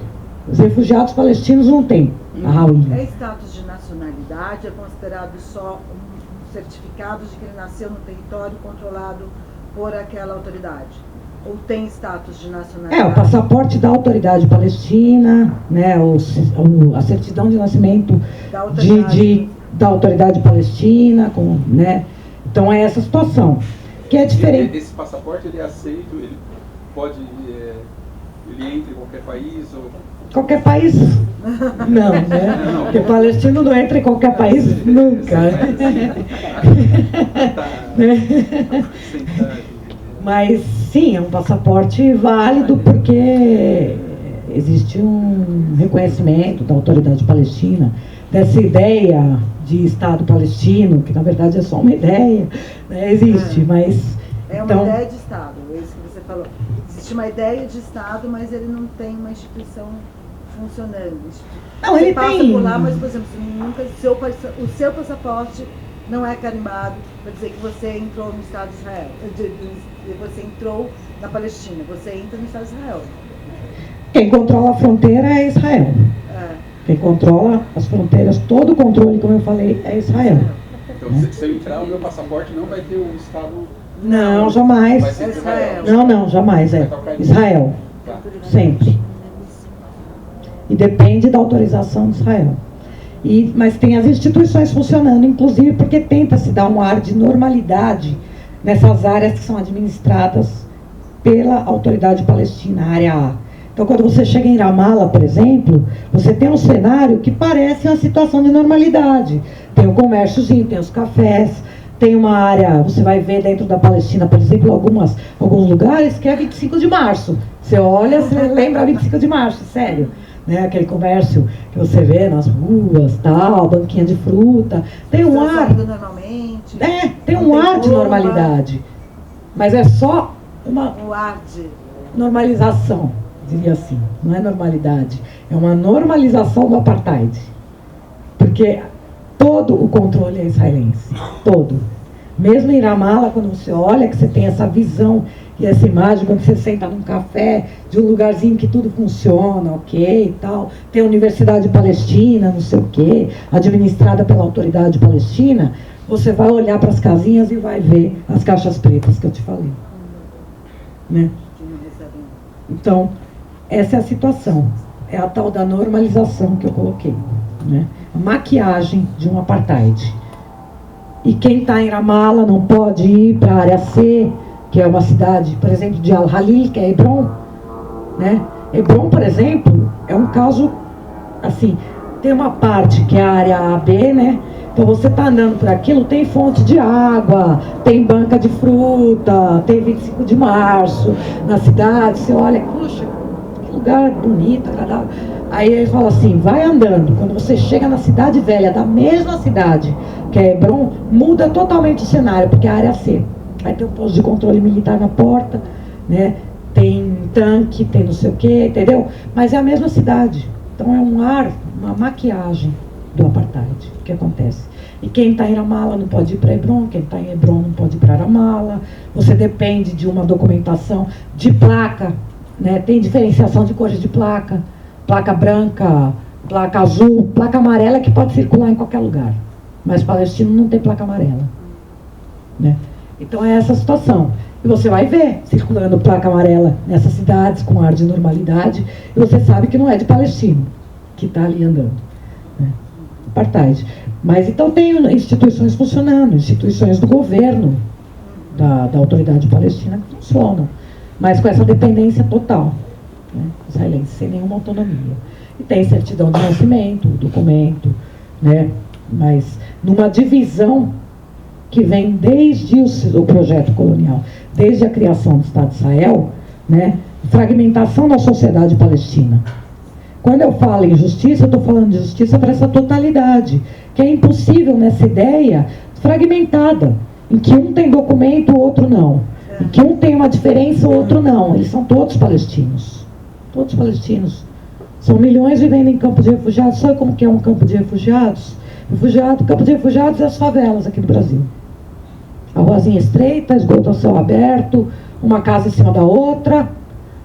B: Os refugiados palestinos não têm a Hawiyya.
C: É status de nacionalidade, é considerado só um certificado de que ele nasceu no território controlado por aquela autoridade? Ou tem status de nacionalidade?
B: O passaporte da autoridade palestina, né, a certidão de nascimento da autoridade palestina, né? Então é essa situação, que é diferente.
I: Esse passaporte ele é aceito, ele pode, ele entra em qualquer país? Ou...
B: Qualquer país? Não, né?
I: Não.
B: Porque palestino não entra em qualquer país nunca. Mas sim, é um passaporte válido porque existe um reconhecimento da autoridade palestina dessa ideia de Estado palestino, que na verdade é só uma ideia, né? Existe, mas...
C: É uma ideia de Estado, é isso que você falou. Existe uma ideia de Estado, mas ele não tem uma instituição funcionando.
B: Não, ele
C: passa
B: tem...
C: por lá, mas, por exemplo, o seu passaporte não é carimbado para dizer que você entrou no Estado de Israel, você entrou na Palestina, você entra no Estado de Israel.
B: Quem controla a fronteira é Israel. Quem controla as fronteiras, todo o controle, como eu falei, é Israel.
I: Então, se eu entrar, o meu passaporte não vai ter o Estado...
B: Não, jamais.
I: Vai ser Israel.
B: Não, jamais é. Israel.
I: Tá.
B: Sempre. E depende da autorização de Israel. Mas tem as instituições funcionando, inclusive porque tenta se dar um ar de normalidade nessas áreas que são administradas pela autoridade palestina, a área A. Então, quando você chega em Ramallah, por exemplo, você tem um cenário que parece uma situação de normalidade. Tem o comérciozinho, tem os cafés, tem uma área, você vai ver dentro da Palestina, por exemplo, alguns lugares que é 25 de março. Você olha, você lembra 25 de março, sério. Né? Aquele comércio que você vê nas ruas, tal, banquinha de fruta. Tem um ar...
C: Normalmente,
B: tem um ar de normalidade. Mas é só um
C: ar de
B: normalização. Diria assim, não é normalidade, é uma normalização do apartheid, porque todo o controle é israelense, todo. Mesmo em Ramallah, quando você olha, que você tem essa visão e essa imagem, quando você senta num café, de um lugarzinho que tudo funciona, ok e tal, tem a Universidade Palestina, não sei o quê, administrada pela autoridade palestina, você vai olhar para as casinhas e vai ver as caixas pretas que eu te falei. Né? Então, essa é a situação, é a tal da normalização que eu coloquei, né? A maquiagem de um apartheid. E quem está em Ramallah não pode ir para a área C, que é uma cidade, por exemplo, de Al-Halil, que é Hebron, né? Hebron, por exemplo, é um caso, assim, tem uma parte que é a área AB, né? Então você está andando por aquilo, tem fonte de água, tem banca de fruta, tem 25 de março na cidade, você olha, puxa, lugar bonito, agradável. Aí ele fala assim, vai andando. Quando você chega na cidade velha, da mesma cidade, que é Hebron, muda totalmente o cenário, porque é a área C. Aí tem um posto de controle militar na porta, né? Tem tanque, tem não sei o quê, entendeu? Mas é a mesma cidade. Então é um ar, uma maquiagem do apartheid que acontece. E quem está em Ramallah não pode ir para Hebron, quem está em Hebron não pode ir para Ramallah. Você depende de uma documentação de placa, né? Tem diferenciação de cores de placa, placa branca, placa azul, placa amarela que pode circular em qualquer lugar, mas palestino não tem placa amarela, né? Então é essa situação, e você vai ver circulando placa amarela nessas cidades com ar de normalidade, e você sabe que não é de palestino que está ali andando, né? Apartheid. Mas então tem instituições funcionando, instituições do governo da autoridade palestina que funcionam, mas com essa dependência total, né, israelense, sem nenhuma autonomia. E tem certidão de nascimento, documento, né, mas numa divisão que vem desde o projeto colonial, desde a criação do Estado de Israel, né, fragmentação da sociedade palestina. Quando eu falo em justiça, eu estou falando de justiça para essa totalidade, que é impossível nessa ideia fragmentada, em que um tem documento, o outro não. E que um tem uma diferença, o outro não. Eles são todos palestinos. Todos palestinos. São milhões vivendo em campo de refugiados. Sabe como que é um campo de refugiados? Campo de refugiados é as favelas aqui do Brasil. A ruazinha estreita, esgoto a céu aberto, uma casa em cima da outra.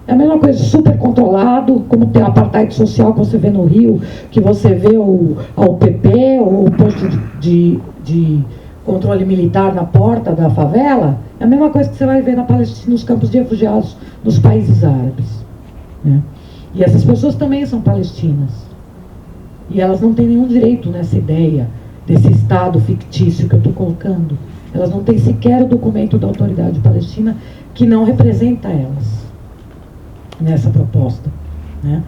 B: É a mesma coisa, super controlado, como tem o apartheid social que você vê no Rio, que você vê a UPP, ou o posto de controle militar na porta da favela, é a mesma coisa que você vai ver na Palestina, nos campos de refugiados nos países árabes, né? E essas pessoas também são palestinas. E elas não têm nenhum direito nessa ideia desse Estado fictício que eu estou colocando. Elas não têm sequer o documento da autoridade palestina que não representa elas nessa proposta, né?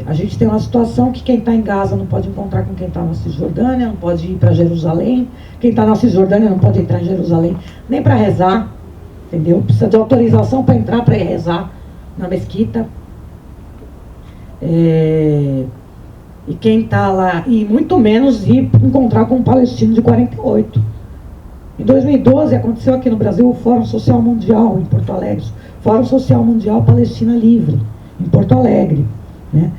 B: A gente tem uma situação que quem está em Gaza não pode encontrar com quem está na Cisjordânia, não pode ir para Jerusalém, quem está na Cisjordânia não pode entrar em Jerusalém nem para rezar, entendeu? Precisa de autorização para entrar, para ir rezar na mesquita. E quem está lá, e muito menos ir encontrar com um palestino de 48. Em 2012 aconteceu aqui no Brasil o Fórum Social Mundial em Porto Alegre, Fórum Social Mundial Palestina Livre, em Porto Alegre, né?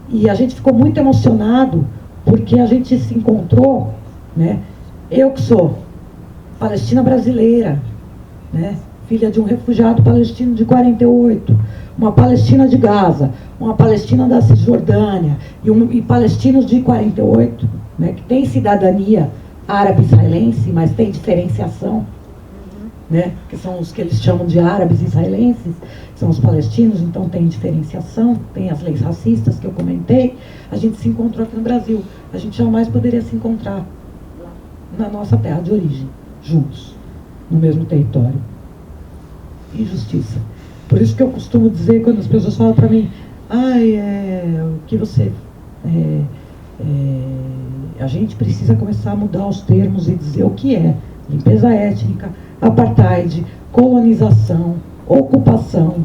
B: E a gente ficou muito emocionado porque a gente se encontrou, né? Eu que sou palestina brasileira, né? Filha de um refugiado palestino de 48, uma palestina de Gaza, uma palestina da Cisjordânia e palestinos de 48, né? Que tem cidadania árabe-israelense, mas tem diferenciação, né? Que são os que eles chamam de árabes israelenses, são os palestinos, então tem diferenciação, tem as leis racistas que eu comentei. A gente se encontrou aqui no Brasil, a gente jamais poderia se encontrar na nossa terra de origem, juntos, no mesmo território. Injustiça. Por isso que eu costumo dizer, quando as pessoas falam para mim, o que você... a gente precisa começar a mudar os termos e dizer o que é limpeza étnica, apartheid, colonização, ocupação,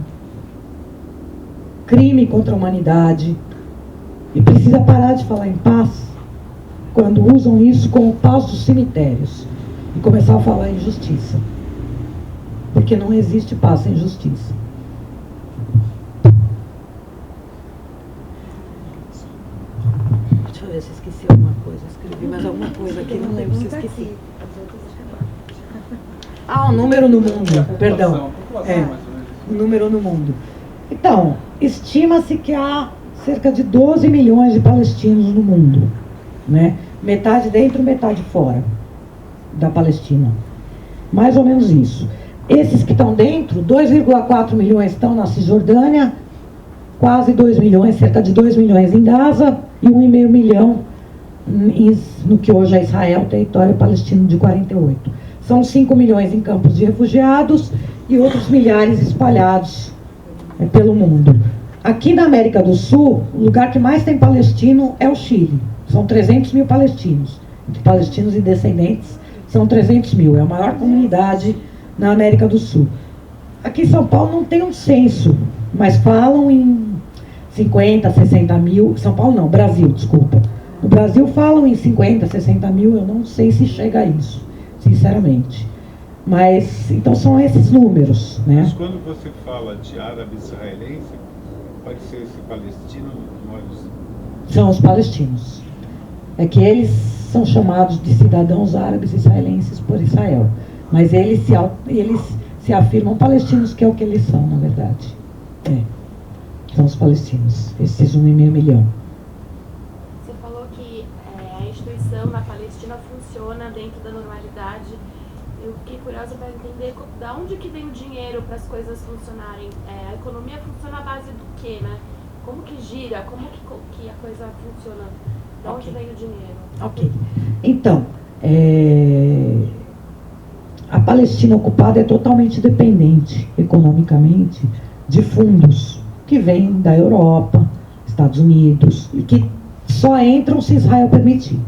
B: crime contra a humanidade. E precisa parar de falar em paz quando usam isso como paz dos cemitérios e começar a falar em justiça. Porque não existe paz sem justiça. Deixa eu ver se esqueci alguma coisa. Escrevi mais alguma coisa aqui, não lembro se esqueci. O número no mundo, perdão. O número no mundo. Então, estima-se que há cerca de 12 milhões de palestinos no mundo, né? Metade dentro, metade fora da Palestina. Mais ou menos isso. Esses que estão dentro, 2,4 milhões estão na Cisjordânia, quase 2 milhões, cerca de 2 milhões em Gaza e 1,5 milhão no que hoje é Israel, território palestino de 48. São 5 milhões em campos de refugiados e outros milhares espalhados pelo mundo. Aqui na América do Sul, o lugar que mais tem palestino é o Chile. São 300 mil palestinos. Entre palestinos e descendentes, são 300 mil. É a maior comunidade na América do Sul. Aqui em São Paulo não tem um censo, mas falam em 50, 60 mil. São Paulo não, Brasil, desculpa. No Brasil falam em 50, 60 mil, eu não sei se chega a isso, sinceramente. Mas, então são esses números, né?
J: Mas quando você fala de árabe israelense, pode ser esse palestino?
B: São os palestinos. É que eles são chamados de cidadãos árabes israelenses por Israel. Mas eles se afirmam palestinos, que é o que eles são, na verdade. São os palestinos, esses 1,5 milhão.
G: Você falou que a instituição na Palestina funciona dentro da normalidade. Eu fiquei curiosa para entender de onde que vem o dinheiro para as coisas funcionarem. A economia funciona à base do quê, né? Como que gira? Como que a coisa funciona? De onde vem o dinheiro?
B: Ok. Então, a Palestina ocupada é totalmente dependente, economicamente, de fundos que vêm da Europa, Estados Unidos, e que só entram se Israel permitir.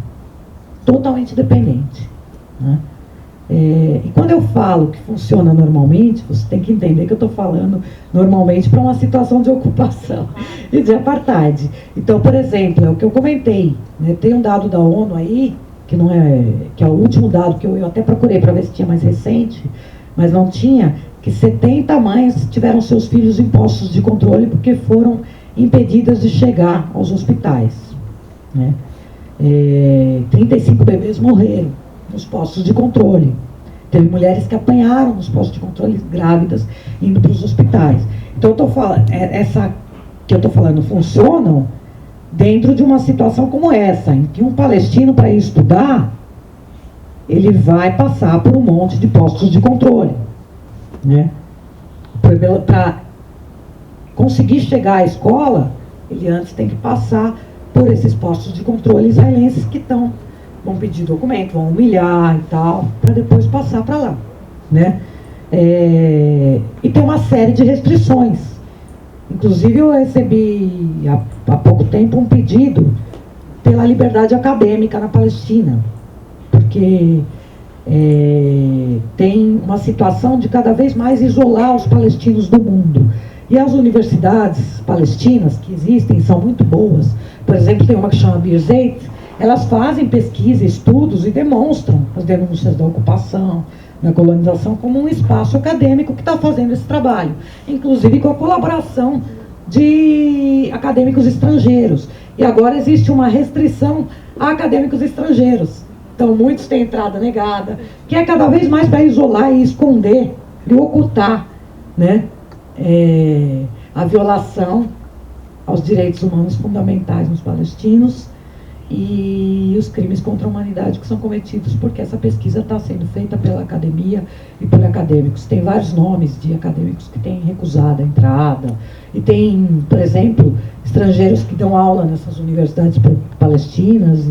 B: Totalmente dependente, né? E quando eu falo que funciona normalmente, você tem que entender que eu estou falando normalmente para uma situação de ocupação e de apartheid. Então, por exemplo, é o que eu comentei, né? Tem um dado da ONU aí, que é o último dado que eu até procurei para ver se tinha mais recente, mas não tinha, que 70 mães tiveram seus filhos em postos de controle porque foram impedidas de chegar aos hospitais, né? 35 bebês morreram nos postos de controle. Teve mulheres que apanharam nos postos de controle grávidas indo para os hospitais. Então, eu estou falando, essa que eu estou falando funcionam dentro de uma situação como essa, em que um palestino, para ir estudar, ele vai passar por um monte de postos de controle, né? Para conseguir chegar à escola, ele antes tem que passar por esses postos de controle israelenses que vão pedir documento, vão humilhar e tal, para depois passar para lá, né? E tem uma série de restrições. Inclusive eu recebi há pouco tempo um pedido pela liberdade acadêmica na Palestina, porque tem uma situação de cada vez mais isolar os palestinos do mundo. E as universidades palestinas que existem são muito boas. Por exemplo, tem uma que chama Birzeit, elas fazem pesquisa, estudos e demonstram as denúncias da ocupação, da colonização, como um espaço acadêmico que está fazendo esse trabalho, inclusive com a colaboração de acadêmicos estrangeiros. E agora existe uma restrição a acadêmicos estrangeiros. Então, muitos têm entrada negada, que é cada vez mais para isolar e esconder e ocultar, né, a violação aos direitos humanos fundamentais nos palestinos e os crimes contra a humanidade que são cometidos, porque essa pesquisa está sendo feita pela academia e por acadêmicos. Tem vários nomes de acadêmicos que têm recusado a entrada. E tem, por exemplo, estrangeiros que dão aula nessas universidades palestinas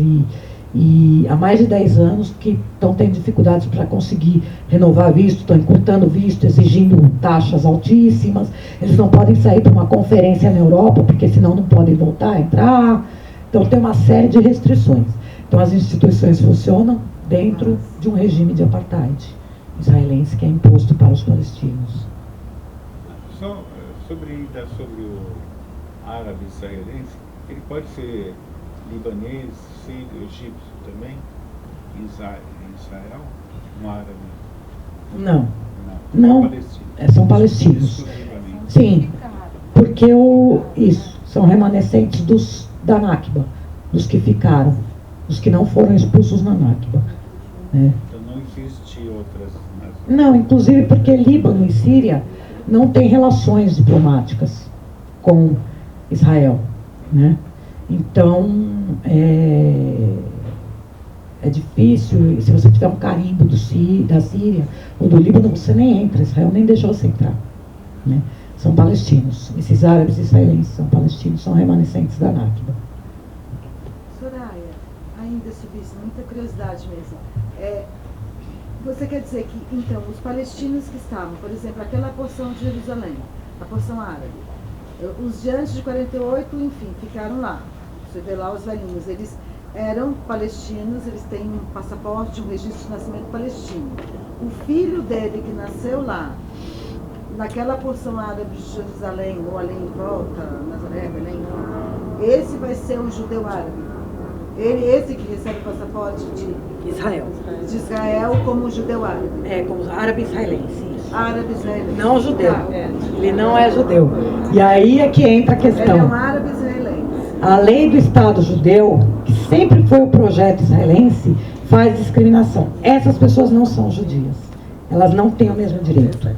B: e há mais de 10 anos que estão tendo dificuldades para conseguir renovar visto, estão encurtando visto, exigindo taxas altíssimas. Eles não podem sair para uma conferência na Europa, porque senão não podem voltar a entrar. Então tem uma série de restrições. Então as instituições funcionam dentro de um regime de apartheid israelense que é imposto para os palestinos.
J: Só sobre o árabe israelense, ele pode ser libanês, sírio, egípcio também? Israel? Um árabe?
B: Não. São palestinos. Sim, porque são remanescentes da Nakba, dos que ficaram, dos que não foram expulsos na Nakba. Né?
J: Então não existe outras...
B: Não, inclusive porque Líbano e Síria não têm relações diplomáticas com Israel, né? Então, é difícil, se você tiver um carimbo da Síria ou do Líbano, você nem entra, Israel nem deixou você entrar, né? São palestinos, esses árabes israelenses são palestinos, são remanescentes da Nakba.
C: Soraya, ainda sobre isso, muita curiosidade mesmo. Você quer dizer que, então, os palestinos que estavam, por exemplo, aquela porção de Jerusalém, a porção árabe, os de antes de 48, enfim, ficaram lá. Você vê lá os velhinhos, eles eram palestinos, eles têm um passaporte, um registro de nascimento palestino. O filho dele que nasceu lá, naquela porção árabe de Jerusalém, ou ali em volta, Nazaré, Belém, esse vai ser um judeu árabe. Esse que recebe o passaporte de Israel como judeu árabe.
B: Como árabe israelense.
C: Árabe israelense.
B: Não judeu. Ele não é judeu. E aí é que entra a questão.
C: Ele é um árabe israelense.
B: A lei do Estado judeu, que sempre foi o projeto israelense, faz discriminação. Essas pessoas não são judias. Elas não têm o mesmo direito.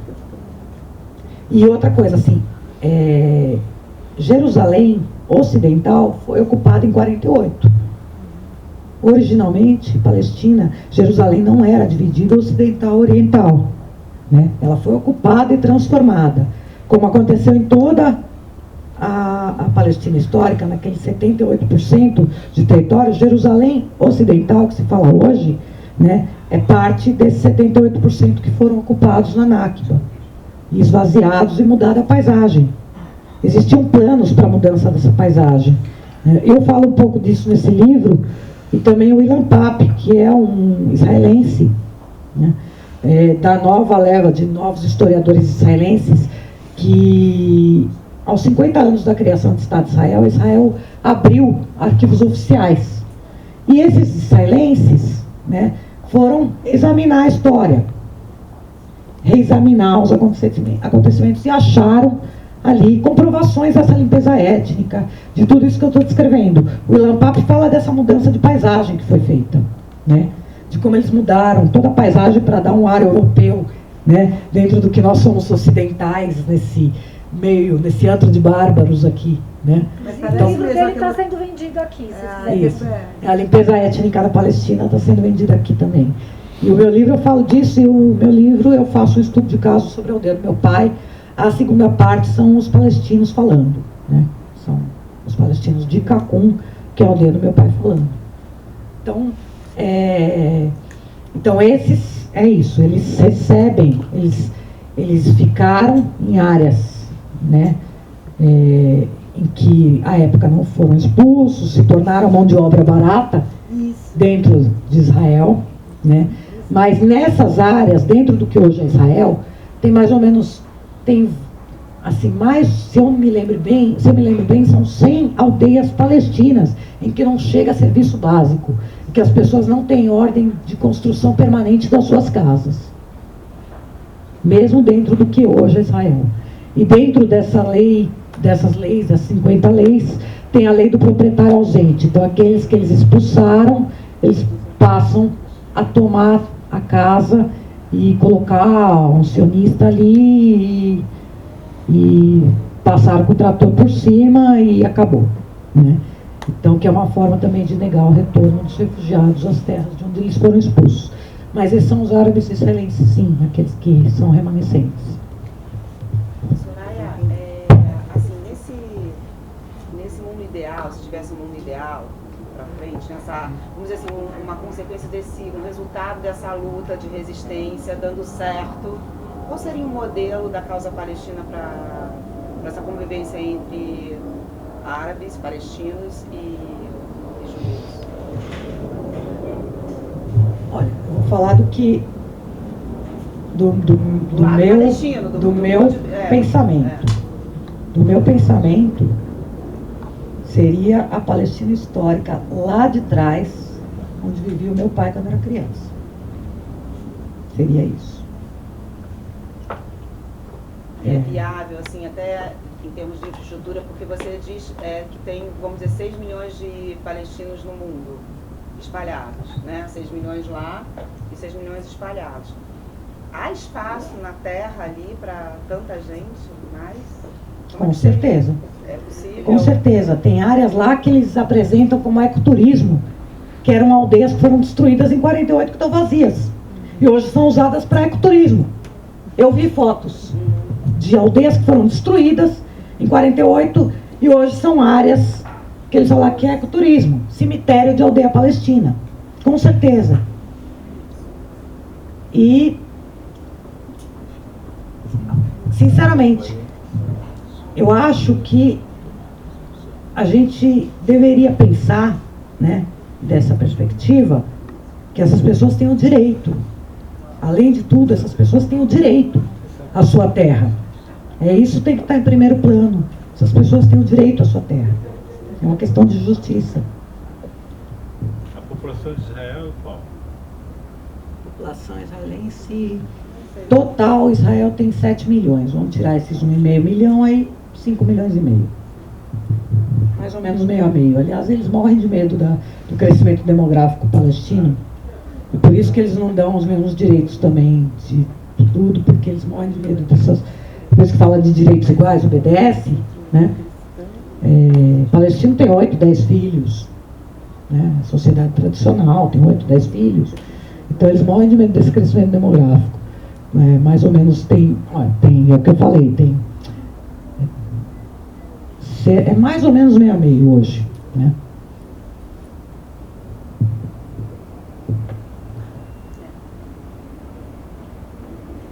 B: E outra coisa, assim, Jerusalém Ocidental foi ocupada em 48. Originalmente, Palestina, Jerusalém não era dividida ocidental-oriental, né? Ela foi ocupada e transformada, como aconteceu em toda a Palestina histórica, naqueles 78% de território. Jerusalém Ocidental, que se fala hoje, né, é parte desses 78% que foram ocupados na Nakba, e esvaziados e mudada a paisagem. Existiam planos para a mudança dessa paisagem. Eu falo um pouco disso nesse livro, e também o Ilan Pappé, que é um israelense, né, da nova leva de novos historiadores israelenses, que aos 50 anos da criação do Estado de Israel, Israel abriu arquivos oficiais. E esses israelenses, né, foram examinar a história, reexaminar os acontecimentos e acharam ali comprovações dessa limpeza étnica, de tudo isso que eu estou descrevendo. O Ilan Pappé fala dessa mudança de paisagem que foi feita, né? De como eles mudaram toda a paisagem para dar um ar europeu, né? Dentro do que nós somos ocidentais, nesse meio, nesse antro de bárbaros aqui, né?
A: Então, o livro dele está sendo vendido aqui, se quiser.
B: Isso. A limpeza étnica da Palestina está sendo vendida aqui também. E o meu livro eu falo disso, e o meu livro eu faço um estudo de caso sobre a aldeia do meu pai. A segunda parte são os palestinos falando, né? São os palestinos de Cacum, que é a aldeia do meu pai, falando. Então esses, é isso, eles recebem, eles ficaram em áreas, né, em que à época não foram expulsos, se tornaram mão de obra barata dentro de Israel, né? Mas nessas áreas, dentro do que hoje é Israel, tem mais ou menos, assim, se eu me lembro bem, são 100 aldeias palestinas em que não chega a serviço básico, em que as pessoas não têm ordem de construção permanente das suas casas, mesmo dentro do que hoje é Israel. E dentro dessas leis, das 50 leis, tem a lei do proprietário ausente. Então, aqueles que eles expulsaram, eles passam a tomar a casa e colocar um sionista ali e passaram com o trator por cima e acabou, né? Então, que é uma forma também de negar o retorno dos refugiados às terras de onde eles foram expulsos. Mas esses são os árabes israelenses, sim, aqueles que são remanescentes.
K: Soraya, assim, nesse mundo ideal, se tivesse um mundo ideal para frente, vamos dizer assim, uma consequência um resultado dessa luta de resistência dando certo, qual seria o modelo da causa palestina para essa convivência entre árabes, palestinos e judeus?
B: Olha, eu vou falar do meu pensamento. Do meu pensamento seria a Palestina histórica lá de trás, onde vivia o meu pai quando era criança. Seria isso.
K: É viável, assim, até em termos de infraestrutura, porque você diz que tem, vamos dizer, 6 milhões de palestinos no mundo, espalhados, né? 6 milhões lá e 6 milhões espalhados. Há espaço na terra ali para tanta gente mais?
B: Com certeza.
K: É possível?
B: Com certeza. Tem áreas lá que eles apresentam como ecoturismo, que eram aldeias que foram destruídas em 48 que estão vazias. E hoje são usadas para ecoturismo. Eu vi fotos de aldeias que foram destruídas em 48 e hoje são áreas que eles falam que é ecoturismo, cemitério de aldeia palestina, com certeza. E, sinceramente, eu acho que a gente deveria pensar, né, dessa perspectiva, que essas pessoas têm o direito, além de tudo, essas pessoas têm o direito à sua terra. Isso tem que estar em primeiro plano. Essas pessoas têm o direito à sua terra. É uma questão de justiça.
J: A população de Israel é qual?
B: A população israelense total, Israel tem 7 milhões. Vamos tirar esses 1,5 milhão, aí 5 milhões e meio. Mais ou menos meio a meio. Aliás, eles morrem de medo do crescimento demográfico palestino. E por isso que eles não dão os mesmos direitos também de tudo, porque eles morrem de medo dessas... Por isso que fala de direitos iguais, obedece, né? Palestino tem 8, 10 filhos, né? A sociedade tradicional tem 8, 10 filhos. Então eles morrem de medo desse crescimento demográfico. Mais ou menos tem é o que eu falei, é mais ou menos meio a meio hoje, né?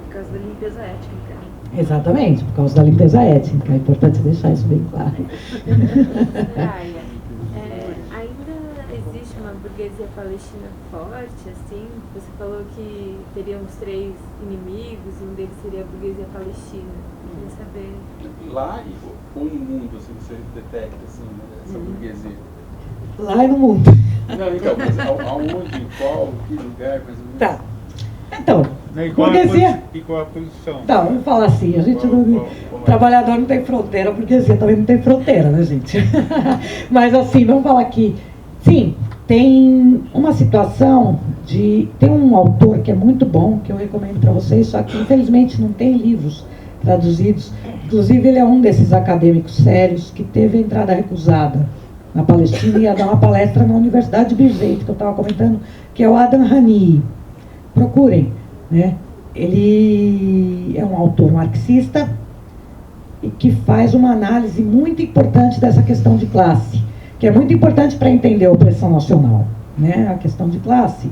K: Por causa da limpeza étnica.
B: Exatamente, por causa da limpeza étnica. É importante deixar isso bem claro.
E: Ainda existe uma burguesia palestina forte, assim? Você falou que teríamos 3 inimigos e um deles seria a burguesia palestina. Queria saber.
I: Lá ou no mundo, assim, você detecta, assim, né, essa burguesia?
B: Lá e no mundo.
I: Não, então, mas aonde, em qual, que lugar, mais ou menos?
B: Tá. Então,
J: burguesia... E qual a posição?
B: Tá, vamos falar assim, a gente trabalhador não tem fronteira, a burguesia também não tem fronteira, né, gente? Mas assim, vamos falar aqui. Sim, tem uma situação tem um autor que é muito bom, que eu recomendo para vocês, só que infelizmente não tem livros traduzidos. Inclusive ele é um desses acadêmicos sérios que teve a entrada recusada na Palestina e ia dar uma palestra na Universidade de Birzeit, que eu estava comentando, que é o Adam Hani. procurem, né? Ele é um autor marxista e que faz uma análise muito importante dessa questão de classe, que é muito importante para entender a opressão nacional, né? A questão de classe.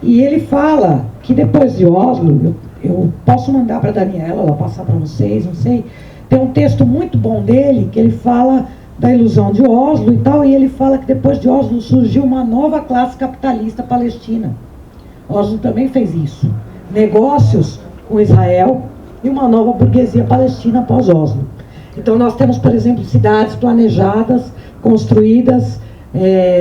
B: E ele fala que depois de Oslo, eu posso mandar para a Daniela, ela passar para vocês, não sei, tem um texto muito bom dele, que ele fala da ilusão de Oslo e tal, e ele fala que depois de Oslo surgiu uma nova classe capitalista palestina. Oslo também fez isso. Negócios com Israel e uma nova burguesia palestina após Oslo. Então nós temos, por exemplo, cidades planejadas, construídas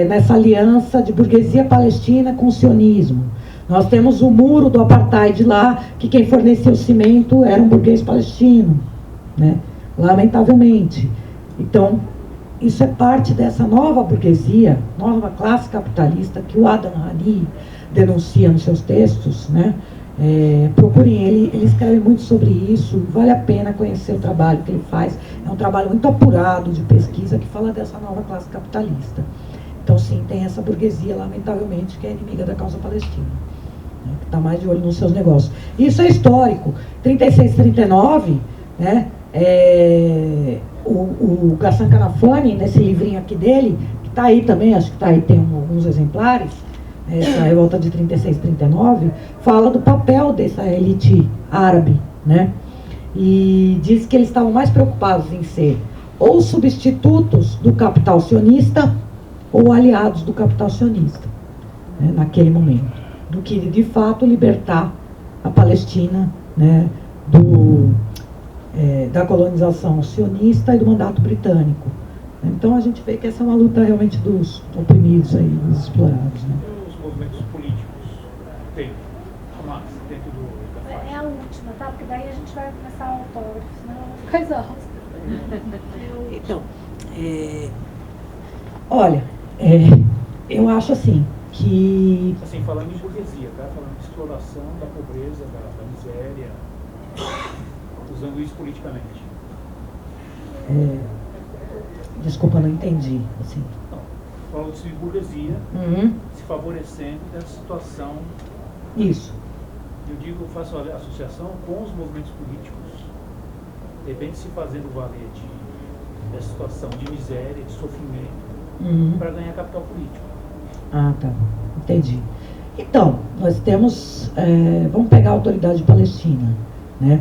B: nessa aliança de burguesia palestina com o sionismo. Nós temos o muro do apartheid lá, que quem fornecia o cimento era um burguês palestino, né? Lamentavelmente. Então, isso é parte dessa nova burguesia, nova classe capitalista que o Adam Hani denuncia nos seus textos, né? Procurem ele escreve muito sobre isso, vale a pena conhecer o trabalho que ele faz. É um trabalho muito apurado de pesquisa que fala dessa nova classe capitalista. Então, sim, tem essa burguesia, lamentavelmente, que é inimiga da causa palestina, né? Que está mais de olho nos seus negócios. Isso é histórico. 36, 39, né? O Ghassan Kanafani, nesse livrinho aqui dele, que está aí também, acho que está aí, tem alguns exemplares, essa revolta de 36 e 39, fala do papel dessa elite árabe, né? E diz que eles estavam mais preocupados em ser ou substitutos do capital sionista ou aliados do capital sionista, né, naquele momento, do que de fato libertar a Palestina, né, da colonização sionista e do mandato britânico. Então a gente vê que essa é uma luta realmente dos oprimidos aí, dos explorados, né?
H: Os movimentos políticos têm Hamas dentro da faixa.
G: É a última, tá? Porque daí a gente vai começar o autógrafo, senão fica exausto.
B: Então, olha, eu acho assim que...
H: Assim, falando em burguesia, tá? Falando de exploração da pobreza, da miséria, usando isso politicamente.
B: Desculpa, não entendi. Assim.
H: Não, falando de burguesia, se favorecendo dessa situação.
B: Isso.
H: Eu digo, faço a associação com os movimentos políticos, de repente se fazendo valer dessa situação de miséria, de sofrimento, para ganhar capital político.
B: Ah, tá. Entendi. Então, nós temos, vamos pegar a autoridade palestina, né?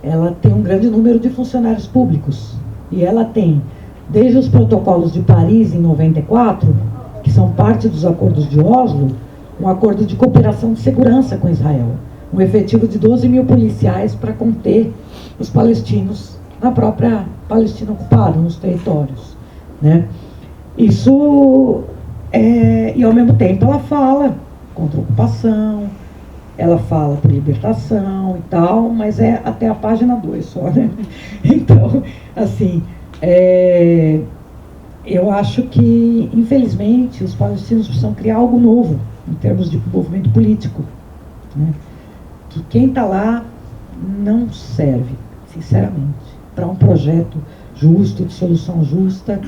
B: Ela tem um grande número de funcionários públicos e ela tem, desde os protocolos de Paris em 94, que são parte dos acordos de Oslo, um acordo de cooperação de segurança com Israel, um efetivo de 12 mil policiais para conter os palestinos na própria Palestina ocupada, nos territórios, né? Isso e ao mesmo tempo ela fala contra a ocupação, ela fala por libertação e tal, mas é até a página 2 só, né? Então, assim, eu acho que, infelizmente, os palestinos precisam criar algo novo em termos de movimento político, né? Que quem está lá não serve, sinceramente, para um projeto justo, de solução justa.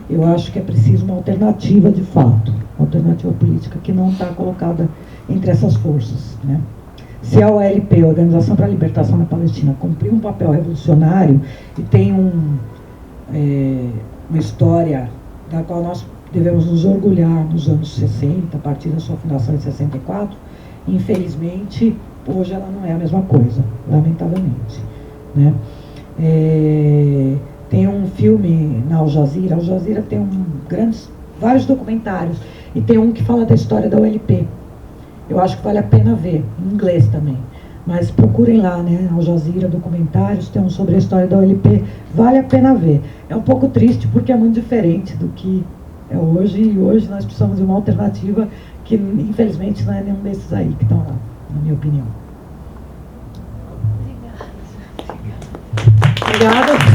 B: Eu acho que é preciso uma alternativa de fato, uma alternativa política que não está colocada entre essas forças, né? Se a OLP, a Organização para a Libertação da Palestina, cumprir um papel revolucionário e tem uma história da qual nós devemos nos orgulhar nos anos 60, a partir da sua fundação em 64, infelizmente, hoje ela não é a mesma coisa, lamentavelmente, né? Tem um filme na Al Jazeera tem vários documentários, e tem um que fala da história da OLP. Eu acho que vale a pena ver, em inglês também. Mas procurem lá, né? Al Jazeera, documentários, tem um sobre a história da OLP, vale a pena ver. É um pouco triste porque é muito diferente do que é hoje, e hoje nós precisamos de uma alternativa que, infelizmente, não é nenhum desses aí que estão lá, na minha opinião. Obrigada.